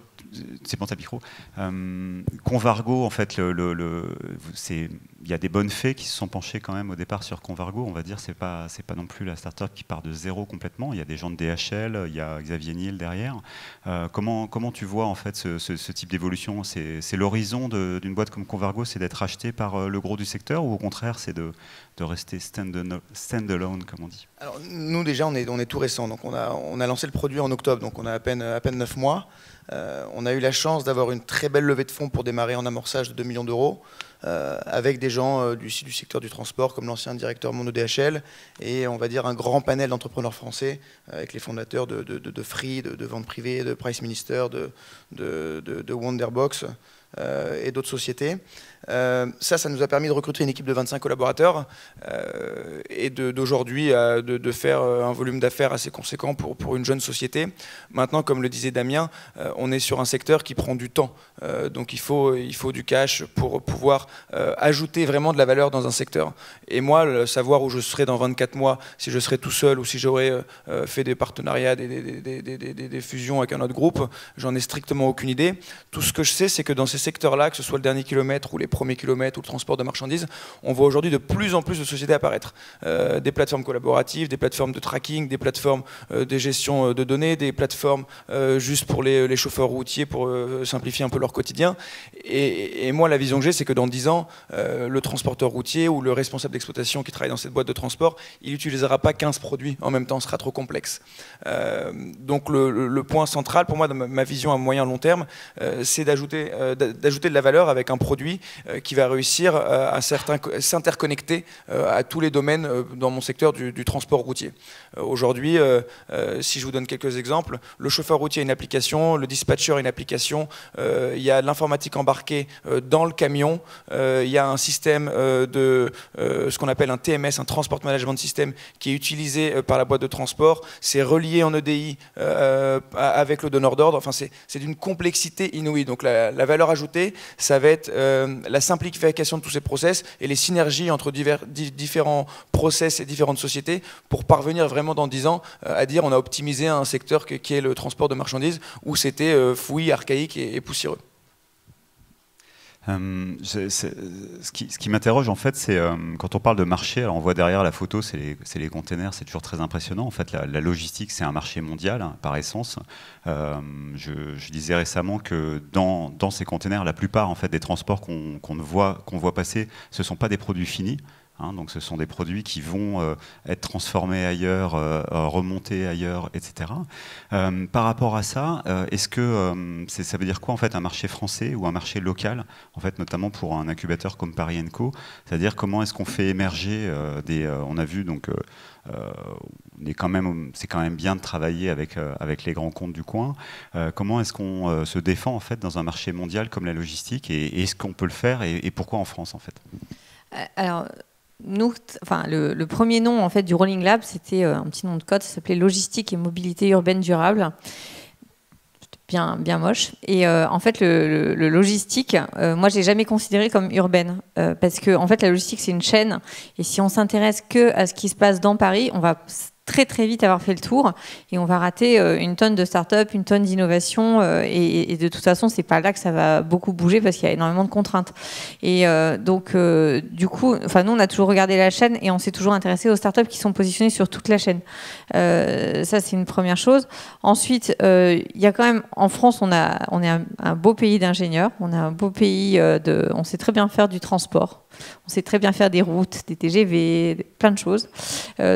c'est bon ta micro. Convargo, en fait, il y a des bonnes fées qui se sont penchées quand même au départ sur Convargo. On va dire, c'est pas non plus la start-up qui part de zéro complètement. Il y a des gens de DHL, il y a Xavier Niel derrière. Comment tu vois en fait ce type d'évolution? C'est l'horizon d'une boîte comme Convargo, c'est d'être acheté par le gros du secteur, ou au contraire, c'est de rester stand-alone, comme on dit? Alors, nous déjà, on est tout récent. Donc on a lancé le produit en octobre, donc on a à peine 9 mois. On a eu la chance d'avoir une très belle levée de fonds pour démarrer en amorçage de 2 millions d'euros, avec des gens du secteur du transport, comme l'ancien directeur monde de DHL, et on va dire un grand panel d'entrepreneurs français, avec les fondateurs de Free, de Vente Privée, de Price Minister, de Wonderbox et d'autres sociétés. Ça nous a permis de recruter une équipe de 25 collaborateurs et d'aujourd'hui de faire un volume d'affaires assez conséquent pour une jeune société. Maintenant, comme le disait Damien, on est sur un secteur qui prend du temps. Donc il faut du cash pour pouvoir ajouter vraiment de la valeur dans un secteur. Et moi, savoir où je serai dans 24 mois, si je serai tout seul ou si j'aurai fait des partenariats, des fusions avec un autre groupe, j'en ai strictement aucune idée. Tout ce que je sais, c'est que dans ces secteurs-là, que ce soit le dernier kilomètre ou les premiers kilomètres ou le transport de marchandises, on voit aujourd'hui de plus en plus de sociétés apparaître. Des plateformes collaboratives, des plateformes de tracking, des plateformes de gestion de données, des plateformes juste pour les chauffeurs routiers pour simplifier un peu leur quotidien. Et moi, la vision que j'ai, c'est que dans 10 ans, le transporteur routier ou le responsable d'exploitation qui travaille dans cette boîte de transport, il n'utilisera pas 15 produits en même temps, ce sera trop complexe. Donc le point central pour moi, dans ma vision à moyen long terme, c'est d'ajouter de la valeur avec un produit qui va réussir à s'interconnecter à tous les domaines dans mon secteur du transport routier. Aujourd'hui, si je vous donne quelques exemples, le chauffeur routier a une application, le dispatcher a une application, il y a de l'informatique embarquée dans le camion, il y a un système de ce qu'on appelle un TMS, un Transport Management System, qui est utilisé par la boîte de transport, c'est relié en EDI avec le donneur d'ordre, enfin c'est d'une complexité inouïe. Donc la valeur ajoutée, ça va être la simplification de tous ces process et les synergies entre différents process et différentes sociétés pour parvenir vraiment dans 10 ans à dire on a optimisé un secteur qui est le transport de marchandises où c'était fouillis, archaïque et poussiéreux. Ce qui m'interroge en fait, c'est quand on parle de marché, alors on voit derrière la photo, c'est les containers, c'est toujours très impressionnant. En fait, la logistique, c'est un marché mondial, hein, par essence. Je disais récemment que dans ces containers, la plupart en fait, des transports qu'on voit passer, ce ne sont pas des produits finis. Hein, donc ce sont des produits qui vont être transformés ailleurs, remontés ailleurs, etc. Par rapport à ça, est-ce que ça veut dire quoi en fait un marché français ou un marché local, en fait, notamment pour un incubateur comme Paris & Co, c'est-à-dire comment est-ce qu'on fait émerger on a vu donc c'est quand même bien de travailler avec les grands comptes du coin. Comment est-ce qu'on se défend en fait dans un marché mondial comme la logistique, et est-ce qu'on peut le faire, et pourquoi en France en fait? Alors, nous, enfin, le premier nom en fait du Rolling Lab, c'était un petit nom de code, ça s'appelait Logistique et Mobilité Urbaine Durable. Bien moche. Et en fait, le logistique, moi, je l'ai jamais considéré comme urbaine, parce que en fait, la logistique, c'est une chaîne. Et si on s'intéresse que à ce qui se passe dans Paris, on va très vite avoir fait le tour et on va rater une tonne de start-up, une tonne d'innovation et de toute façon c'est pas là que ça va beaucoup bouger parce qu'il y a énormément de contraintes et donc du coup enfin nous on a toujours regardé la chaîne et on s'est toujours intéressé aux start-up qui sont positionnées sur toute la chaîne, ça c'est une première chose. Ensuite il y a quand même en France on est un beau pays d'ingénieurs, on a un beau pays on sait très bien faire du transport, on sait très bien faire des routes, des TGV, plein de choses.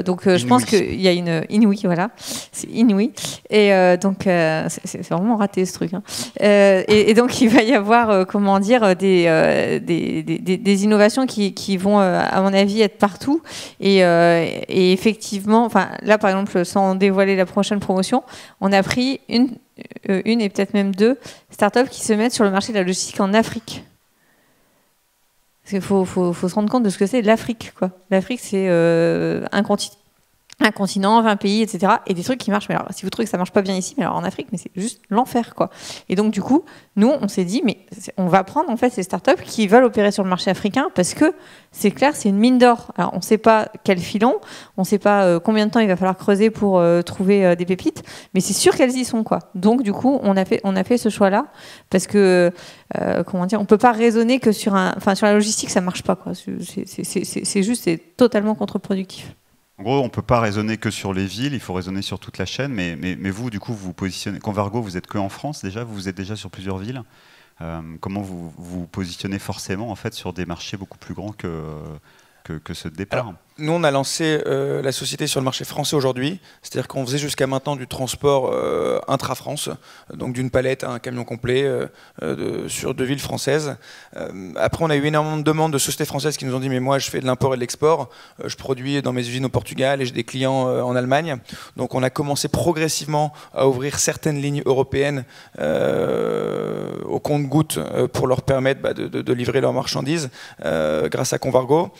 Donc je pense qu'il y a une inouïe, voilà, c'est inouï. Et donc c'est vraiment raté ce truc. Hein. Et donc il va y avoir, comment dire, des innovations qui vont, à mon avis, être partout. Et effectivement, enfin là par exemple, sans dévoiler la prochaine promotion, on a pris une et peut-être même 2 startups qui se mettent sur le marché de la logistique en Afrique. Parce qu'il faut se rendre compte de ce que c'est l'Afrique, quoi. L'Afrique, c'est un continent, 20 pays, etc. Et des trucs qui marchent. Mais alors, si vous trouvez que ça marche pas bien ici, mais alors en Afrique, mais c'est juste l'enfer, quoi. Et donc, du coup, nous, on s'est dit, mais on va prendre en fait ces startups qui veulent opérer sur le marché africain parce que c'est clair, c'est une mine d'or. Alors, on ne sait pas quel filon, on ne sait pas combien de temps il va falloir creuser pour trouver des pépites, mais c'est sûr qu'elles y sont, quoi. Donc, du coup, on a fait ce choix-là parce que comment dire, on peut pas raisonner que sur la logistique, ça marche pas, quoi. C'est totalement contre-productif. En gros, on ne peut pas raisonner que sur les villes, il faut raisonner sur toute la chaîne, mais vous, du coup, vous vous positionnez... Convargo, vous êtes que en France déjà, vous êtes déjà sur plusieurs villes. Comment vous vous positionnez forcément en fait, sur des marchés beaucoup plus grands que ceux de départ? Alors, nous, on a lancé la société sur le marché français aujourd'hui, c'est-à-dire qu'on faisait jusqu'à maintenant du transport intra-France, donc d'une palette à un camion complet sur 2 villes françaises. Après, on a eu énormément de demandes de sociétés françaises qui nous ont dit « mais moi, je fais de l'import et de l'export, je produis dans mes usines au Portugal et j'ai des clients en Allemagne ». Donc, on a commencé progressivement à ouvrir certaines lignes européennes au compte-gouttes pour leur permettre de livrer leurs marchandises grâce à Convargo.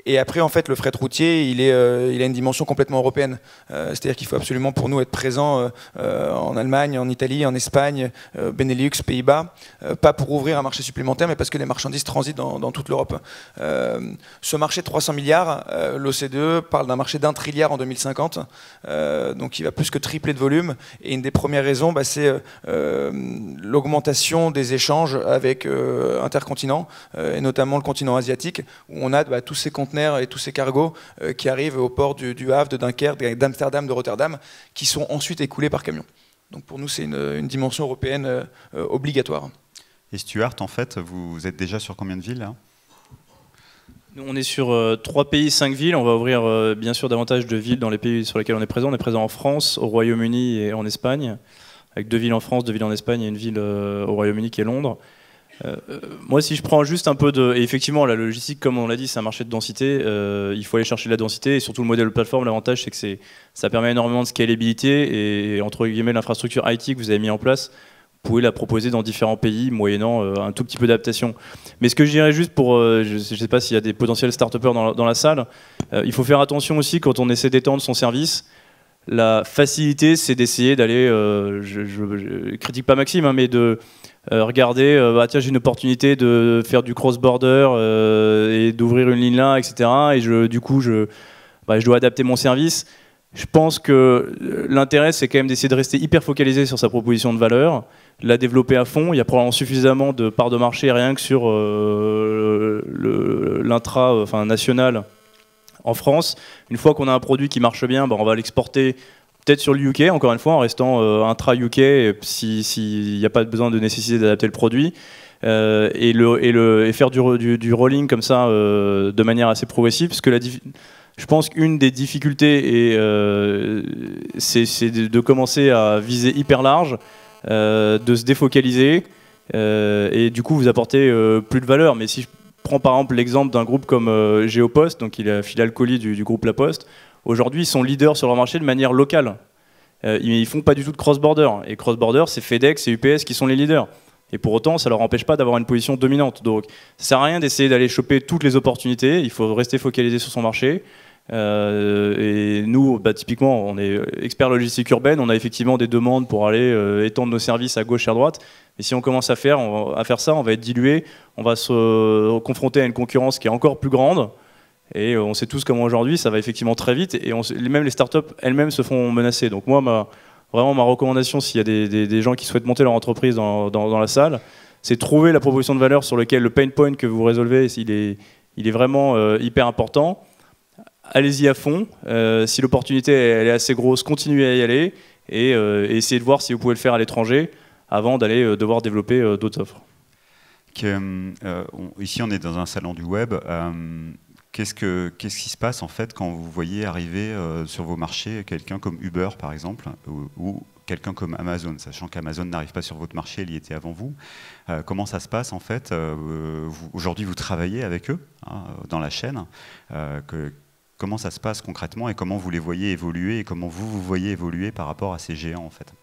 Et après, en fait, le fret routier, il a une dimension complètement européenne. C'est-à-dire qu'il faut absolument, pour nous, être présent en Allemagne, en Italie, en Espagne, Benelux, Pays-Bas, pas pour ouvrir un marché supplémentaire, mais parce que les marchandises transitent dans toute l'Europe. Ce marché de 300 milliards, l'OCDE parle d'un marché d'1 trilliard en 2050, donc il va plus que tripler de volume. Et une des premières raisons, c'est l'augmentation des échanges avec intercontinents, et notamment le continent asiatique, où on a tous ces conteneurs et tous ces cargos qui arrivent au port du Havre, de Dunkerque, d'Amsterdam, de Rotterdam, qui sont ensuite écoulés par camion. Donc pour nous, c'est une dimension européenne obligatoire. Et Stuart, en fait, vous êtes déjà sur combien de villes là? Nous, on est sur 3 pays, 5 villes. On va ouvrir bien sûr davantage de villes dans les pays sur lesquels on est présent. On est présent en France, au Royaume-Uni et en Espagne, avec 2 villes en France, 2 villes en Espagne et une ville au Royaume-Uni qui est Londres. Moi, si je prends juste un peu de... Et effectivement, la logistique, comme on l'a dit, c'est un marché de densité. Il faut aller chercher de la densité. Et surtout, le modèle de plateforme, l'avantage, c'est que ça permet énormément de scalabilité. Et entre guillemets, l'infrastructure IT que vous avez mis en place, vous pouvez la proposer dans différents pays, moyennant un tout petit peu d'adaptation. Mais ce que je dirais juste pour... je ne sais pas s'il y a des potentiels start-upers dans la salle. Il faut faire attention aussi quand on essaie d'étendre son service. La facilité, c'est d'essayer d'aller... je critique pas Maxime, hein, mais de... regardez, tiens, j'ai une opportunité de faire du cross-border et d'ouvrir une ligne là, etc. Et du coup, je dois adapter mon service. Je pense que l'intérêt, c'est quand même d'essayer de rester hyper focalisé sur sa proposition de valeur, la développer à fond. Il y a probablement suffisamment de parts de marché rien que sur national en France. Une fois qu'on a un produit qui marche bien, on va l'exporter peut-être sur le UK, encore une fois, en restant intra-UK, s'il n'y a pas besoin de nécessité d'adapter le produit, et faire du rolling comme ça, de manière assez progressive, parce que je pense qu'une des difficultés, c'est de commencer à viser hyper large, de se défocaliser, et du coup vous apporter plus de valeur. Mais si je prends par exemple l'exemple d'un groupe comme Géopost, donc il est filiale colis du groupe La Poste, aujourd'hui, ils sont leaders sur leur marché de manière locale. Ils ne font pas du tout de cross-border. Et cross-border, c'est FedEx et UPS qui sont les leaders. Et pour autant, ça ne leur empêche pas d'avoir une position dominante. Donc, ça ne sert à rien d'essayer d'aller choper toutes les opportunités. Il faut rester focalisé sur son marché. Et nous, typiquement, on est expert logistique urbaine. On a effectivement des demandes pour aller étendre nos services à gauche et à droite. Mais si on commence à faire ça, on va être dilué. On va se confronter à une concurrence qui est encore plus grande. Et on sait tous comment aujourd'hui, ça va effectivement très vite. Et même les startups elles-mêmes se font menacer. Donc moi, vraiment, ma recommandation, s'il y a des gens qui souhaitent monter leur entreprise dans la salle, c'est trouver la proposition de valeur sur laquelle le pain point que vous résolvez, il est vraiment hyper important. Allez-y à fond. Si l'opportunité elle est assez grosse, continuez à y aller et essayez de voir si vous pouvez le faire à l'étranger avant d'aller devoir développer d'autres offres. Ici, on est dans un salon du web. Qu'est-ce qui se passe en fait quand vous voyez arriver sur vos marchés quelqu'un comme Uber par exemple ou quelqu'un comme Amazon, sachant qu'Amazon n'arrive pas sur votre marché, il y était avant vous. Comment ça se passe en fait aujourd'hui, vous travaillez avec eux dans la chaîne. Comment ça se passe concrètement et comment vous les voyez évoluer et comment vous voyez évoluer par rapport à ces géants en fait?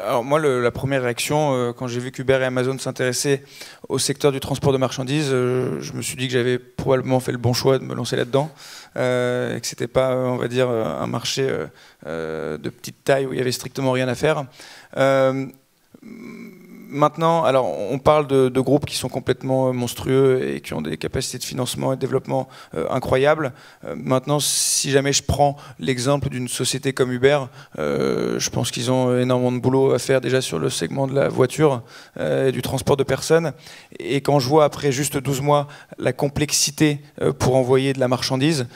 Alors moi, la première réaction, quand j'ai vu qu'Uber et Amazon s'intéressaient au secteur du transport de marchandises, je me suis dit que j'avais probablement fait le bon choix de me lancer là-dedans, et que c'était pas, on va dire, un marché de petite taille où il y avait strictement rien à faire. Maintenant, alors on parle de groupes qui sont complètement monstrueux et qui ont des capacités de financement et de développement incroyables. Maintenant, si jamais je prends l'exemple d'une société comme Uber, je pense qu'ils ont énormément de boulot à faire déjà sur le segment de la voiture et du transport de personnes. Et quand je vois après juste 12 mois la complexité pour envoyer de la marchandise,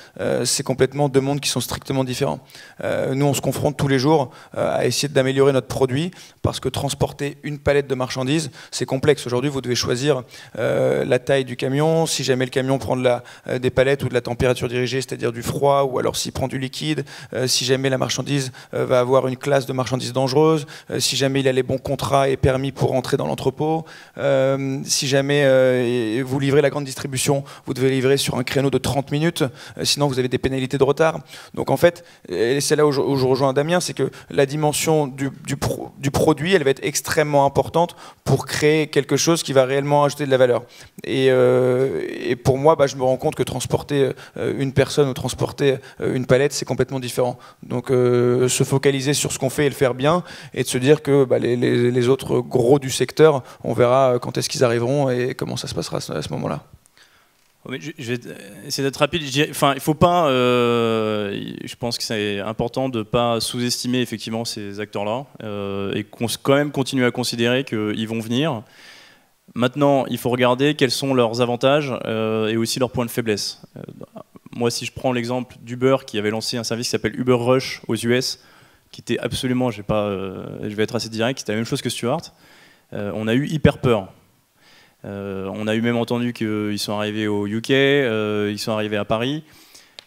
c'est complètement deux mondes qui sont strictement différents. Nous, on se confronte tous les jours à essayer d'améliorer notre produit parce que transporter une palette de marchandises, c'est complexe. Aujourd'hui, vous devez choisir la taille du camion, si jamais le camion prend des palettes ou de la température dirigée, c'est-à-dire du froid, ou alors s'il prend du liquide, si jamais la marchandise va avoir une classe de marchandise dangereuse, si jamais il a les bons contrats et permis pour entrer dans l'entrepôt, si jamais vous livrez la grande distribution, vous devez livrer sur un créneau de 30 minutes, sinon vous avez des pénalités de retard. Donc en fait, et c'est là où je rejoins Damien, c'est que la dimension du produit, elle va être extrêmement importante pour créer quelque chose qui va réellement ajouter de la valeur. Et pour moi, je me rends compte que transporter une personne ou transporter une palette, c'est complètement différent. Donc se focaliser sur ce qu'on fait et le faire bien, et de se dire que les autres gros du secteur, on verra quand est-ce qu'ils arriveront et comment ça se passera à ce moment-là. Je vais essayer d'être rapide. Enfin, il faut pas. Je pense que c'est important de ne pas sous-estimer effectivement ces acteurs-là et quand même continuer à considérer qu'ils vont venir. Maintenant, il faut regarder quels sont leurs avantages et aussi leurs points de faiblesse. Moi, si je prends l'exemple d'Uber qui avait lancé un service qui s'appelle Uber Rush aux US, qui était absolument, je vais être assez direct, qui était la même chose que Stuart, on a eu hyper peur. On a eu même entendu qu'ils sont arrivés au UK, ils sont arrivés à Paris.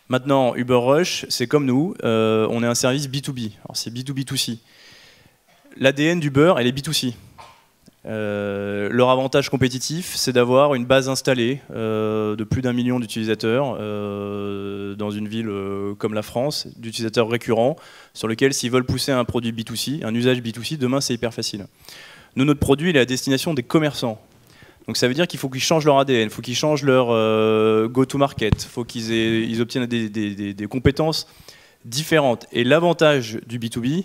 Maintenant, Uber Rush, c'est comme nous, on est un service B2B. Alors c'est B2B2C. L'ADN d'Uber, elle est B2C. Leur avantage compétitif, c'est d'avoir une base installée de plus d'1 million d'utilisateurs dans une ville comme la France, d'utilisateurs récurrents, sur lesquels s'ils veulent pousser un produit B2C, un usage B2C, demain c'est hyper facile. Nous, notre produit, il est à destination des commerçants. Donc ça veut dire qu'il faut qu'ils changent leur ADN, il faut qu'ils changent leur go-to-market, il faut qu'ils obtiennent des compétences différentes. Et l'avantage du B2B,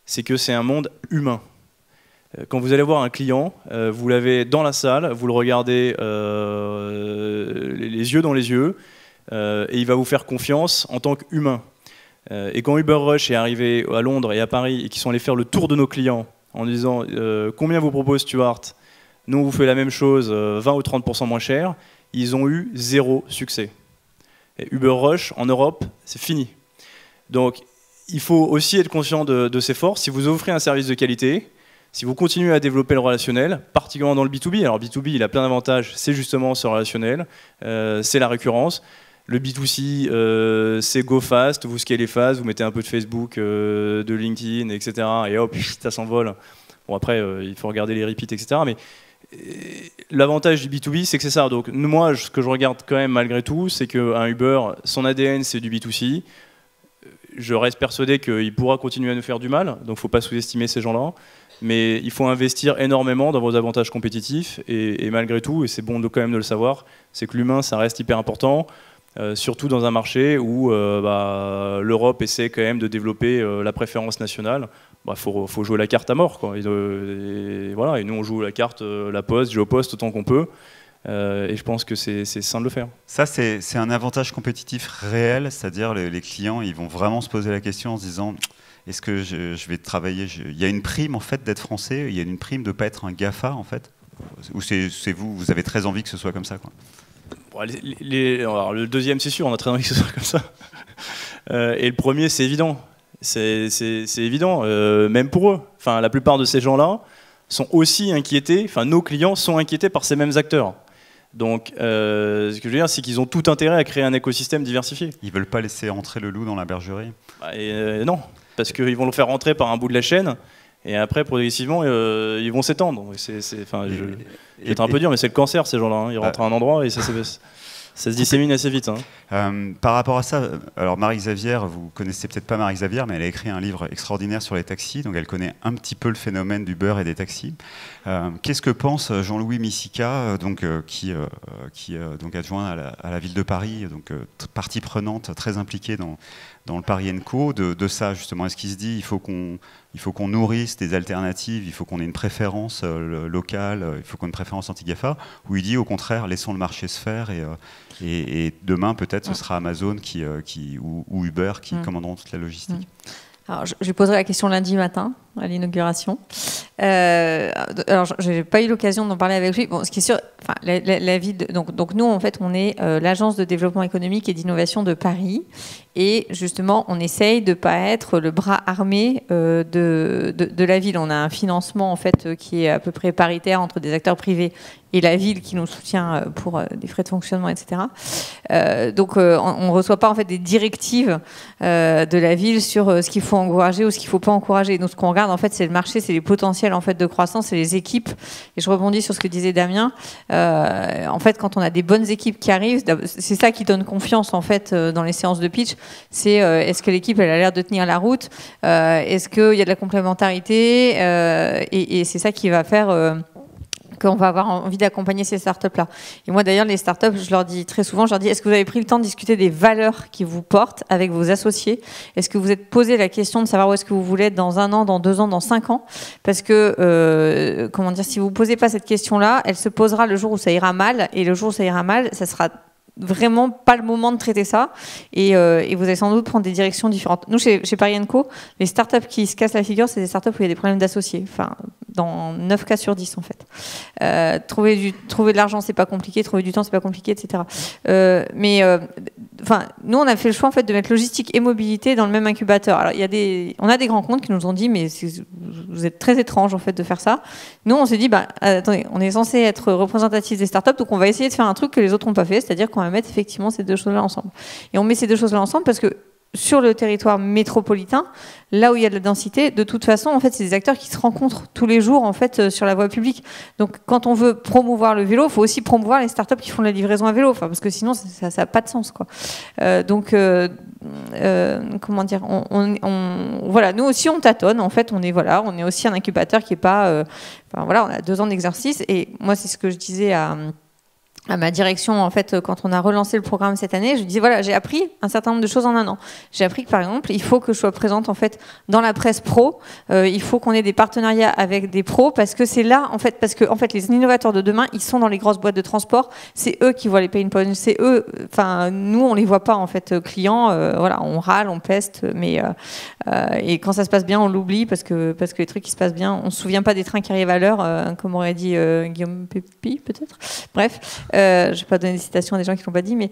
c'est que c'est un monde humain. Quand vous allez voir un client, vous l'avez dans la salle, vous le regardez les yeux dans les yeux, et il va vous faire confiance en tant qu'humain. Et quand Uber Rush est arrivé à Londres et à Paris, et qu'ils sont allés faire le tour de nos clients, en disant combien vous propose Stuart ? Nous, on vous fait la même chose, 20 ou 30% moins cher. Ils ont eu 0 succès. Et Uber Rush, en Europe, c'est fini. Donc, il faut aussi être conscient de ses forces. Si vous offrez un service de qualité, si vous continuez à développer le relationnel, particulièrement dans le B2B, alors B2B, il a plein d'avantages, c'est justement ce relationnel, c'est la récurrence. Le B2C, c'est go fast, vous scalez fast, vous mettez un peu de Facebook, de LinkedIn, etc. Et hop, ça s'envole. Bon, après, il faut regarder les repeats, etc. Mais l'avantage du B2B, c'est que c'est ça. Donc moi, ce que je regarde quand même malgré tout, c'est qu'un Uber, son ADN, c'est du B2C. je reste persuadé qu'il pourra continuer à nous faire du mal, donc il ne faut pas sous-estimer ces gens-là. Mais il faut investir énormément dans vos avantages compétitifs, et malgré tout, et c'est bon quand même de le savoir, c'est que l'humain, ça reste hyper important, surtout dans un marché où l'Europe essaie quand même de développer la préférence nationale. Faut jouer la carte à mort, quoi. Et nous on joue la carte, la Poste, Géopost autant qu'on peut. Et je pense que c'est sain de le faire. Ça, c'est un avantage compétitif réel, c'est-à-dire les clients, ils vont vraiment se poser la question en se disant, est-ce que je vais travailler Il y a une prime en fait d'être français, il y a une prime de ne pas être un GAFA en fait, ou c'est vous avez très envie que ce soit comme ça, quoi. Bon, alors, le deuxième, c'est sûr, on a très envie que ce soit comme ça. Et le premier, c'est évident. C'est évident, même pour eux. Enfin, la plupart de ces gens-là sont aussi inquiétés, enfin nos clients sont inquiétés par ces mêmes acteurs. Donc, ce que je veux dire, c'est qu'ils ont tout intérêt à créer un écosystème diversifié. Ils veulent pas laisser entrer le loup dans la bergerie. Non, parce qu'ils vont le faire rentrer par un bout de la chaîne, et après, progressivement, ils vont s'étendre. Je vais être un peu dur, mais c'est le cancer, ces gens-là. Hein. Ils rentrent à un endroit et ça se dissémine assez vite. Hein. Par rapport à ça, alors Marie-Xavière, vous connaissez peut-être pas Marie-Xavière, mais elle a écrit un livre extraordinaire sur les taxis, donc elle connaît un petit peu le phénomène d'Uber et des taxis. Qu'est-ce que pense Jean-Louis Missica, qui donc adjoint à la ville de Paris, donc partie prenante très impliquée dans le Paris & Co, de ça justement? Est-ce qu'il se dit il faut qu'on nourrisse des alternatives, il faut qu'on ait une préférence locale, il faut qu'on ait une préférence anti-GAFA, ou il dit au contraire, laissons le marché se faire et demain peut-être ce sera Amazon ou Uber qui commanderont toute la logistique? Alors, je lui poserai la question lundi matin à l'inauguration. Alors, je n'ai pas eu l'occasion d'en parler avec lui. Bon, ce qui est sûr, enfin, donc nous, en fait, on est l'agence de développement économique et d'innovation de Paris. Et justement, on essaye de ne pas être le bras armé de la ville. On a un financement, en fait, qui est à peu près paritaire entre des acteurs privés et la ville qui nous soutient pour des frais de fonctionnement, etc. Donc, on ne reçoit pas, en fait, des directives de la ville sur ce qu'il faut encourager ou ce qu'il ne faut pas encourager. Donc, ce qu'on regarde, en fait, c'est le marché, c'est les potentiels, en fait, de croissance, c'est les équipes. Et je rebondis sur ce que disait Damien. En fait, quand on a des bonnes équipes qui arrivent, c'est ça qui donne confiance, en fait, dans les séances de pitch. C'est est-ce que l'équipe, elle a l'air de tenir la route, est-ce qu'il y a de la complémentarité, et c'est ça qui va faire qu'on va avoir envie d'accompagner ces startups-là. Et moi, d'ailleurs, les startups, je leur dis très souvent, est-ce que vous avez pris le temps de discuter des valeurs qui vous portent avec vos associés? Est-ce que vous êtes posé la question de savoir où est-ce que vous voulez être dans 1 an, dans 2 ans, dans 5 ans? Parce que, si vous ne posez pas cette question-là, elle se posera le jour où ça ira mal, et le jour où ça ira mal, ça sera vraiment pas le moment de traiter ça, et vous allez sans doute prendre des directions différentes. Nous, chez Paris & Co, les startups qui se cassent la figure, c'est des startups où il y a des problèmes d'associés. Enfin, dans 9 cas sur 10, en fait. Trouver de l'argent, c'est pas compliqué. Trouver du temps, c'est pas compliqué, etc. Nous, on a fait le choix, en fait, de mettre logistique et mobilité dans le même incubateur. Alors, on a des grands comptes qui nous ont dit, mais vous êtes très étrange, en fait, de faire ça. Nous, on s'est dit, attendez, on est censé être représentatif des startups, donc on va essayer de faire un truc que les autres n'ont pas fait, c'est-à-dire qu'on va mettre effectivement ces deux choses-là ensemble. Et on met ces deux choses-là ensemble parce que sur le territoire métropolitain, là où il y a de la densité, de toute façon, en fait, c'est des acteurs qui se rencontrent tous les jours, en fait, sur la voie publique. Donc, quand on veut promouvoir le vélo, il faut aussi promouvoir les startups qui font de la livraison à vélo, parce que sinon, ça n'a pas de sens, quoi. Comment dire, voilà, nous aussi, on tâtonne. En fait, on est aussi un incubateur qui est pas, on a 2 ans d'exercice. Et moi, c'est ce que je disais à ma direction, en fait, quand on a relancé le programme cette année, je disais, voilà, j'ai appris un certain nombre de choses en 1 an. J'ai appris que, par exemple, il faut que je sois présente, en fait, dans la presse pro. Il faut qu'on ait des partenariats avec des pros, parce que c'est là, en fait, les innovateurs de demain, ils sont dans les grosses boîtes de transport. C'est eux qui voient les pain points. C'est eux, nous, on les voit pas, en fait, clients. On râle, on peste, mais et quand ça se passe bien, on l'oublie, parce que les trucs qui se passent bien, on se souvient pas des trains qui arrivent à l'heure, comme aurait dit Guillaume Pépi, peut-être. Bref. Je ne vais pas donner des citations à des gens qui ne l'ont pas dit, mais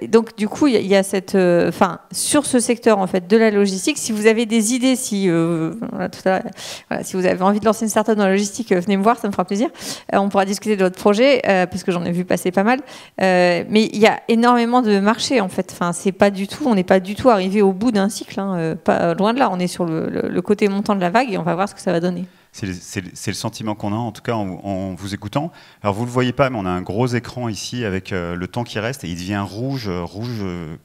donc du coup, il y a cette, sur ce secteur, en fait, de la logistique. Si vous avez des idées, si vous avez envie de lancer une startup dans la logistique, venez me voir, ça me fera plaisir. On pourra discuter de votre projet, parce que j'en ai vu passer pas mal. Mais il y a énormément de marchés, en fait. Enfin, on n'est pas du tout arrivé au bout d'un cycle, hein, pas loin de là. On est sur le côté montant de la vague et on va voir ce que ça va donner. C'est le sentiment qu'on a, en tout cas, en vous écoutant. Alors, vous ne le voyez pas, mais on a un gros écran ici avec le temps qui reste et il devient rouge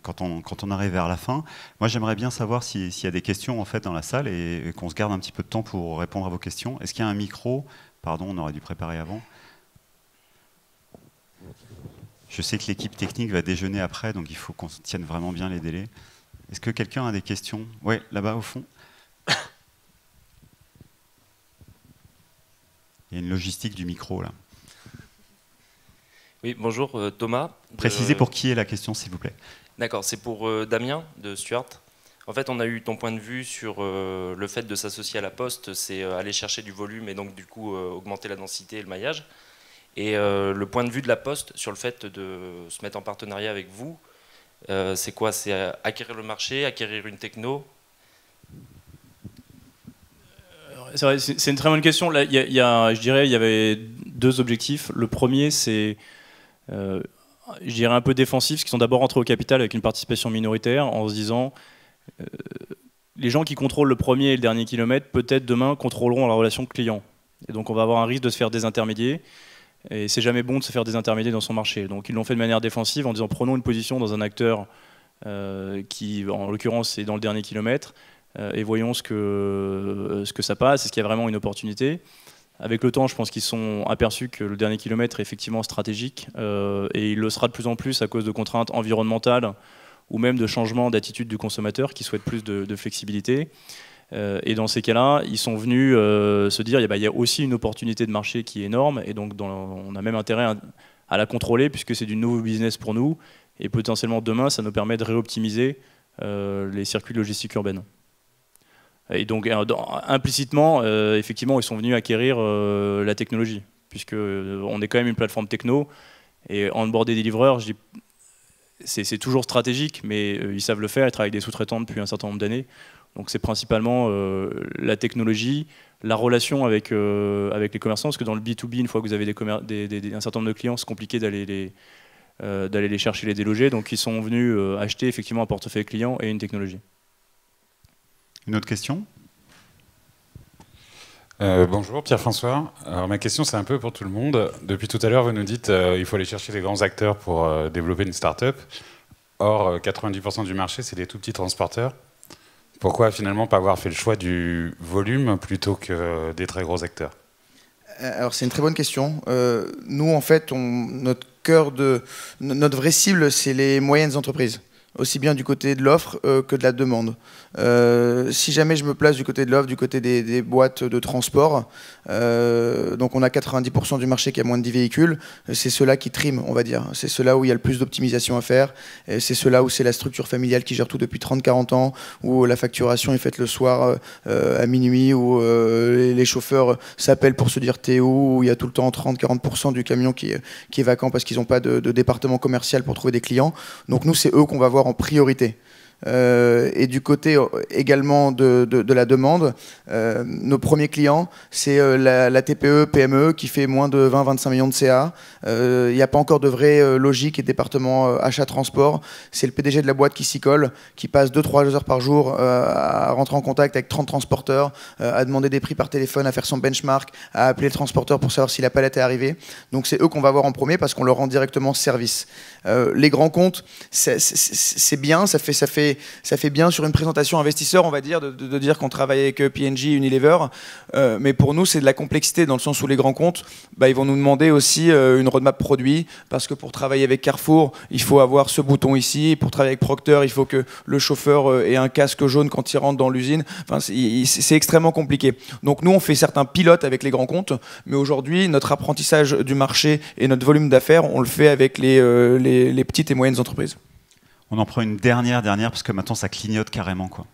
quand on arrive vers la fin. Moi, j'aimerais bien savoir s'il y a des questions en fait, dans la salle et qu'on se garde un petit peu de temps pour répondre à vos questions. Est-ce qu'il y a un micro? Pardon, on aurait dû préparer avant. Je sais que l'équipe technique va déjeuner après, donc il faut qu'on tienne vraiment bien les délais. Est-ce que quelqu'un a des questions? Oui, là-bas au fond. Il y a une logistique du micro là. Oui, bonjour Thomas. Précisez pour qui est la question s'il vous plaît. D'accord, c'est pour Damien de Stuart. En fait, on a eu ton point de vue sur le fait de s'associer à la Poste, c'est aller chercher du volume et donc du coup augmenter la densité et le maillage. Et le point de vue de la Poste sur le fait de se mettre en partenariat avec vous, c'est quoi? C'est acquérir le marché, acquérir une techno? C'est une très bonne question. Là, je dirais il y avait deux objectifs. Le premier, c'est je dirais un peu défensif, qui sont d'abord entrés au capital avec une participation minoritaire en se disant les gens qui contrôlent le premier et le dernier kilomètre, peut-être demain contrôleront la relation client. Et donc on va avoir un risque de se faire désintermédier. Et c'est jamais bon de se faire désintermédier dans son marché. Donc ils l'ont fait de manière défensive en disant prenons une position dans un acteur qui, en l'occurrence, est dans le dernier kilomètre et voyons ce que ça passe. Est-ce qu'il y a vraiment une opportunité? Avec le temps, je pense qu'ils se sont aperçus que le dernier kilomètre est effectivement stratégique et il le sera de plus en plus à cause de contraintes environnementales ou même de changements d'attitude du consommateur qui souhaite plus de flexibilité. Et dans ces cas-là, ils sont venus se dire il y a aussi une opportunité de marché qui est énorme et donc on a même intérêt à la contrôler puisque c'est du nouveau business pour nous et potentiellement demain ça nous permet de réoptimiser les circuits de logistique urbaine. Et donc implicitement, effectivement, ils sont venus acquérir la technologie puisque on est quand même une plateforme techno et onboarder des livreurs, c'est toujours stratégique, mais ils savent le faire, ils travaillent avec des sous-traitants depuis un certain nombre d'années. Donc c'est principalement la technologie, la relation avec les commerçants, parce que dans le B2B, une fois que vous avez un certain nombre de clients, c'est compliqué d'aller les chercher, les déloger. Donc ils sont venus acheter effectivement un portefeuille client et une technologie. Une autre question? Bonjour Pierre-François. Alors ma question c'est un peu pour tout le monde. Depuis tout à l'heure vous nous dites il faut aller chercher les grands acteurs pour développer une start-up. Or 90% du marché c'est des tout petits transporteurs. Pourquoi finalement pas avoir fait le choix du volume plutôt que des très gros acteurs? Alors c'est une très bonne question. Nous en fait notre vraie cible c'est les moyennes entreprises. Aussi bien du côté de l'offre que de la demande. Si jamais je me place du côté de l'offre, du côté des boîtes de transport, donc on a 90% du marché qui a moins de 10 véhicules, c'est ceux-là qui triment, on va dire. C'est ceux-là où il y a le plus d'optimisation à faire, c'est ceux-là où c'est la structure familiale qui gère tout depuis 30-40 ans, où la facturation est faite le soir à minuit, où les chauffeurs s'appellent pour se dire t'es où, où il y a tout le temps 30-40% du camion qui est vacant parce qu'ils n'ont pas de département commercial pour trouver des clients. Donc nous, c'est eux qu'on va voir en priorité. Et du côté également de la demande, nos premiers clients, c'est la TPE, PME qui fait moins de 20-25 millions de CA. Il n'y a pas encore de vraie logique et département achat-transport. C'est le PDG de la boîte qui s'y colle, qui passe 2-3 heures par jour à rentrer en contact avec 30 transporteurs, à demander des prix par téléphone, à faire son benchmark, à appeler le transporteur pour savoir si la palette est arrivée. Donc c'est eux qu'on va voir en premier parce qu'on leur rend directement service. Les grands comptes, c'est bien, ça fait bien sur une présentation investisseur, on va dire, de dire qu'on travaille avec P&G, Unilever. Mais pour nous, c'est de la complexité dans le sens où les grands comptes, ils vont nous demander aussi une roadmap produit, parce que pour travailler avec Carrefour, il faut avoir ce bouton ici. Pour travailler avec Procter, il faut que le chauffeur ait un casque jaune quand il rentre dans l'usine. Enfin, c'est extrêmement compliqué. Donc nous, on fait certains pilotes avec les grands comptes, mais aujourd'hui, notre apprentissage du marché et notre volume d'affaires, on le fait avec les petites et moyennes entreprises. On en prend une dernière, parce que maintenant ça clignote carrément, quoi.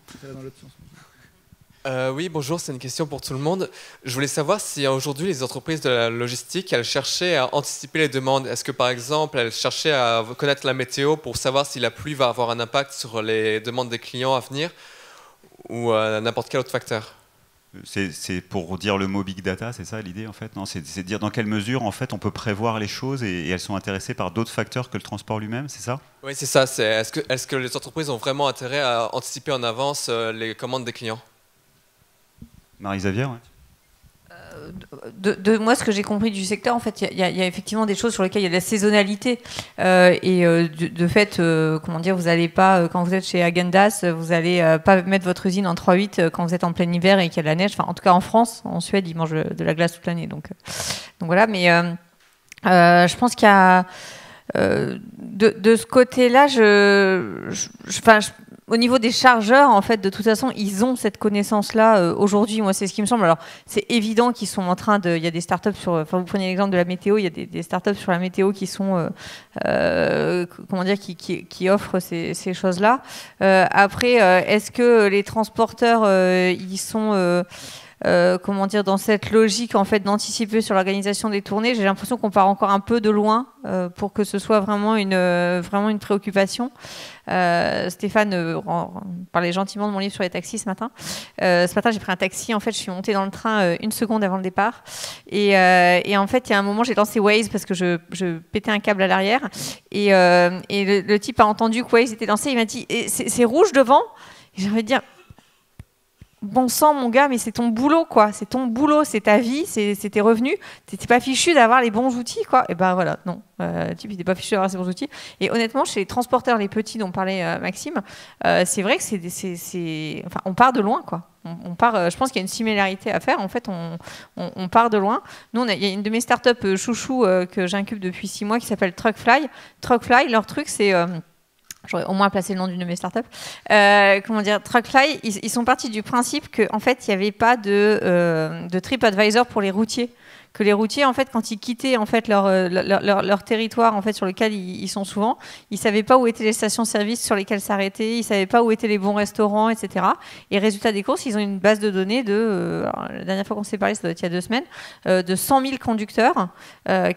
Oui, bonjour, c'est une question pour tout le monde. Je voulais savoir si aujourd'hui les entreprises de la logistique, elles cherchaient à anticiper les demandes. Est-ce que par exemple, elles cherchaient à connaître la météo pour savoir si la pluie va avoir un impact sur les demandes des clients à venir ou n'importe quel autre facteur? C'est pour dire le mot big data, c'est ça l'idée en fait? Non, c'est de dire dans quelle mesure en fait on peut prévoir les choses et elles sont intéressées par d'autres facteurs que le transport lui-même, c'est ça? Oui, c'est ça. Est-ce que les entreprises ont vraiment intérêt à anticiper en avance les commandes des clients? Marie-Xavier, ouais. moi, ce que j'ai compris du secteur, en fait, il y a effectivement des choses sur lesquelles il y a de la saisonnalité. De fait, comment dire, vous n'allez pas, quand vous êtes chez Häagen-Dazs, vous n'allez pas mettre votre usine en 3-8 quand vous êtes en plein hiver et qu'il y a de la neige. Enfin, en tout cas, en France, en Suède, ils mangent de la glace toute l'année. Donc voilà, mais je pense qu'il y a... de ce côté-là, au niveau des chargeurs, en fait, de toute façon, ils ont cette connaissance-là aujourd'hui. Moi, c'est ce qui me semble. Alors, c'est évident qu'ils sont en train de. Il y a des startups sur. Enfin, vous prenez l'exemple de la météo. Il y a des startups sur la météo qui sont, comment dire, qui offrent ces choses-là. Après, est-ce que les transporteurs, ils sont comment dire, dans cette logique en fait d'anticiper sur l'organisation des tournées? J'ai l'impression qu'on part encore un peu de loin pour que ce soit vraiment une préoccupation. Stéphane parlait gentiment de mon livre sur les taxis ce matin. Ce matin, j'ai pris un taxi. En fait, je suis montée dans le train une seconde avant le départ. Et en fait, il y a un moment, j'ai lancé Waze parce que je pétais un câble à l'arrière. Et le type a entendu que Waze était lancé. Il m'a dit c'est rouge devant. Et j'ai envie de dire bon sang, mon gars, mais c'est ton boulot, quoi. C'est ton boulot, c'est ta vie, c'est tes revenus. T'es pas fichu d'avoir les bons outils, quoi. Et ben voilà, non. Le type, il n'est pas fichu d'avoir ces bons outils. Et honnêtement, chez les transporteurs, les petits dont parlait Maxime, c'est vrai que enfin, on part de loin, quoi. On part, je pense qu'il y a une similarité à faire. En fait, on part de loin. Nous, il y a une de mes startups chouchou que j'incube depuis 6 mois qui s'appelle Truckfly. Truckfly, leur truc, c'est... J'aurais au moins placé le nom d'une de mes startups. Comment dire, Truckfly, ils sont partis du principe qu'en fait, il n'y avait pas de TripAdvisor pour les routiers. Que les routiers, en fait, quand ils quittaient en fait leur territoire en fait sur lequel ils sont souvent, ils savaient pas où étaient les stations-service sur lesquelles s'arrêter, ils savaient pas où étaient les bons restaurants, etc. Et résultat des courses, ils ont une base de données de, la dernière fois qu'on s'est parlé, ça doit être il y a 2 semaines, de 100 000 conducteurs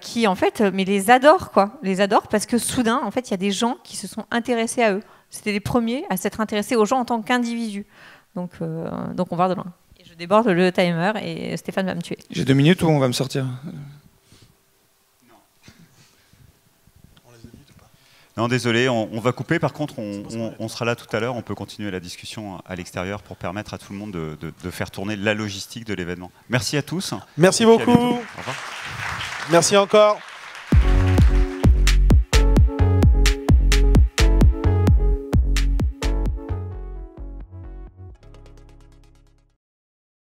qui en fait, mais les adorent quoi, les adorent parce que soudain, en fait, il y a des gens qui se sont intéressés à eux. C'était les premiers à s'être intéressés aux gens en tant qu'individus. Donc on part de loin. Je déborde le timer et Stéphane va me tuer. J'ai 2 minutes ou on va me sortir? Non, désolé, on va couper. Par contre, on sera là tout à l'heure. On peut continuer la discussion à l'extérieur pour permettre à tout le monde de faire tourner la logistique de l'événement. Merci à tous. Merci beaucoup. Au revoir. Merci encore.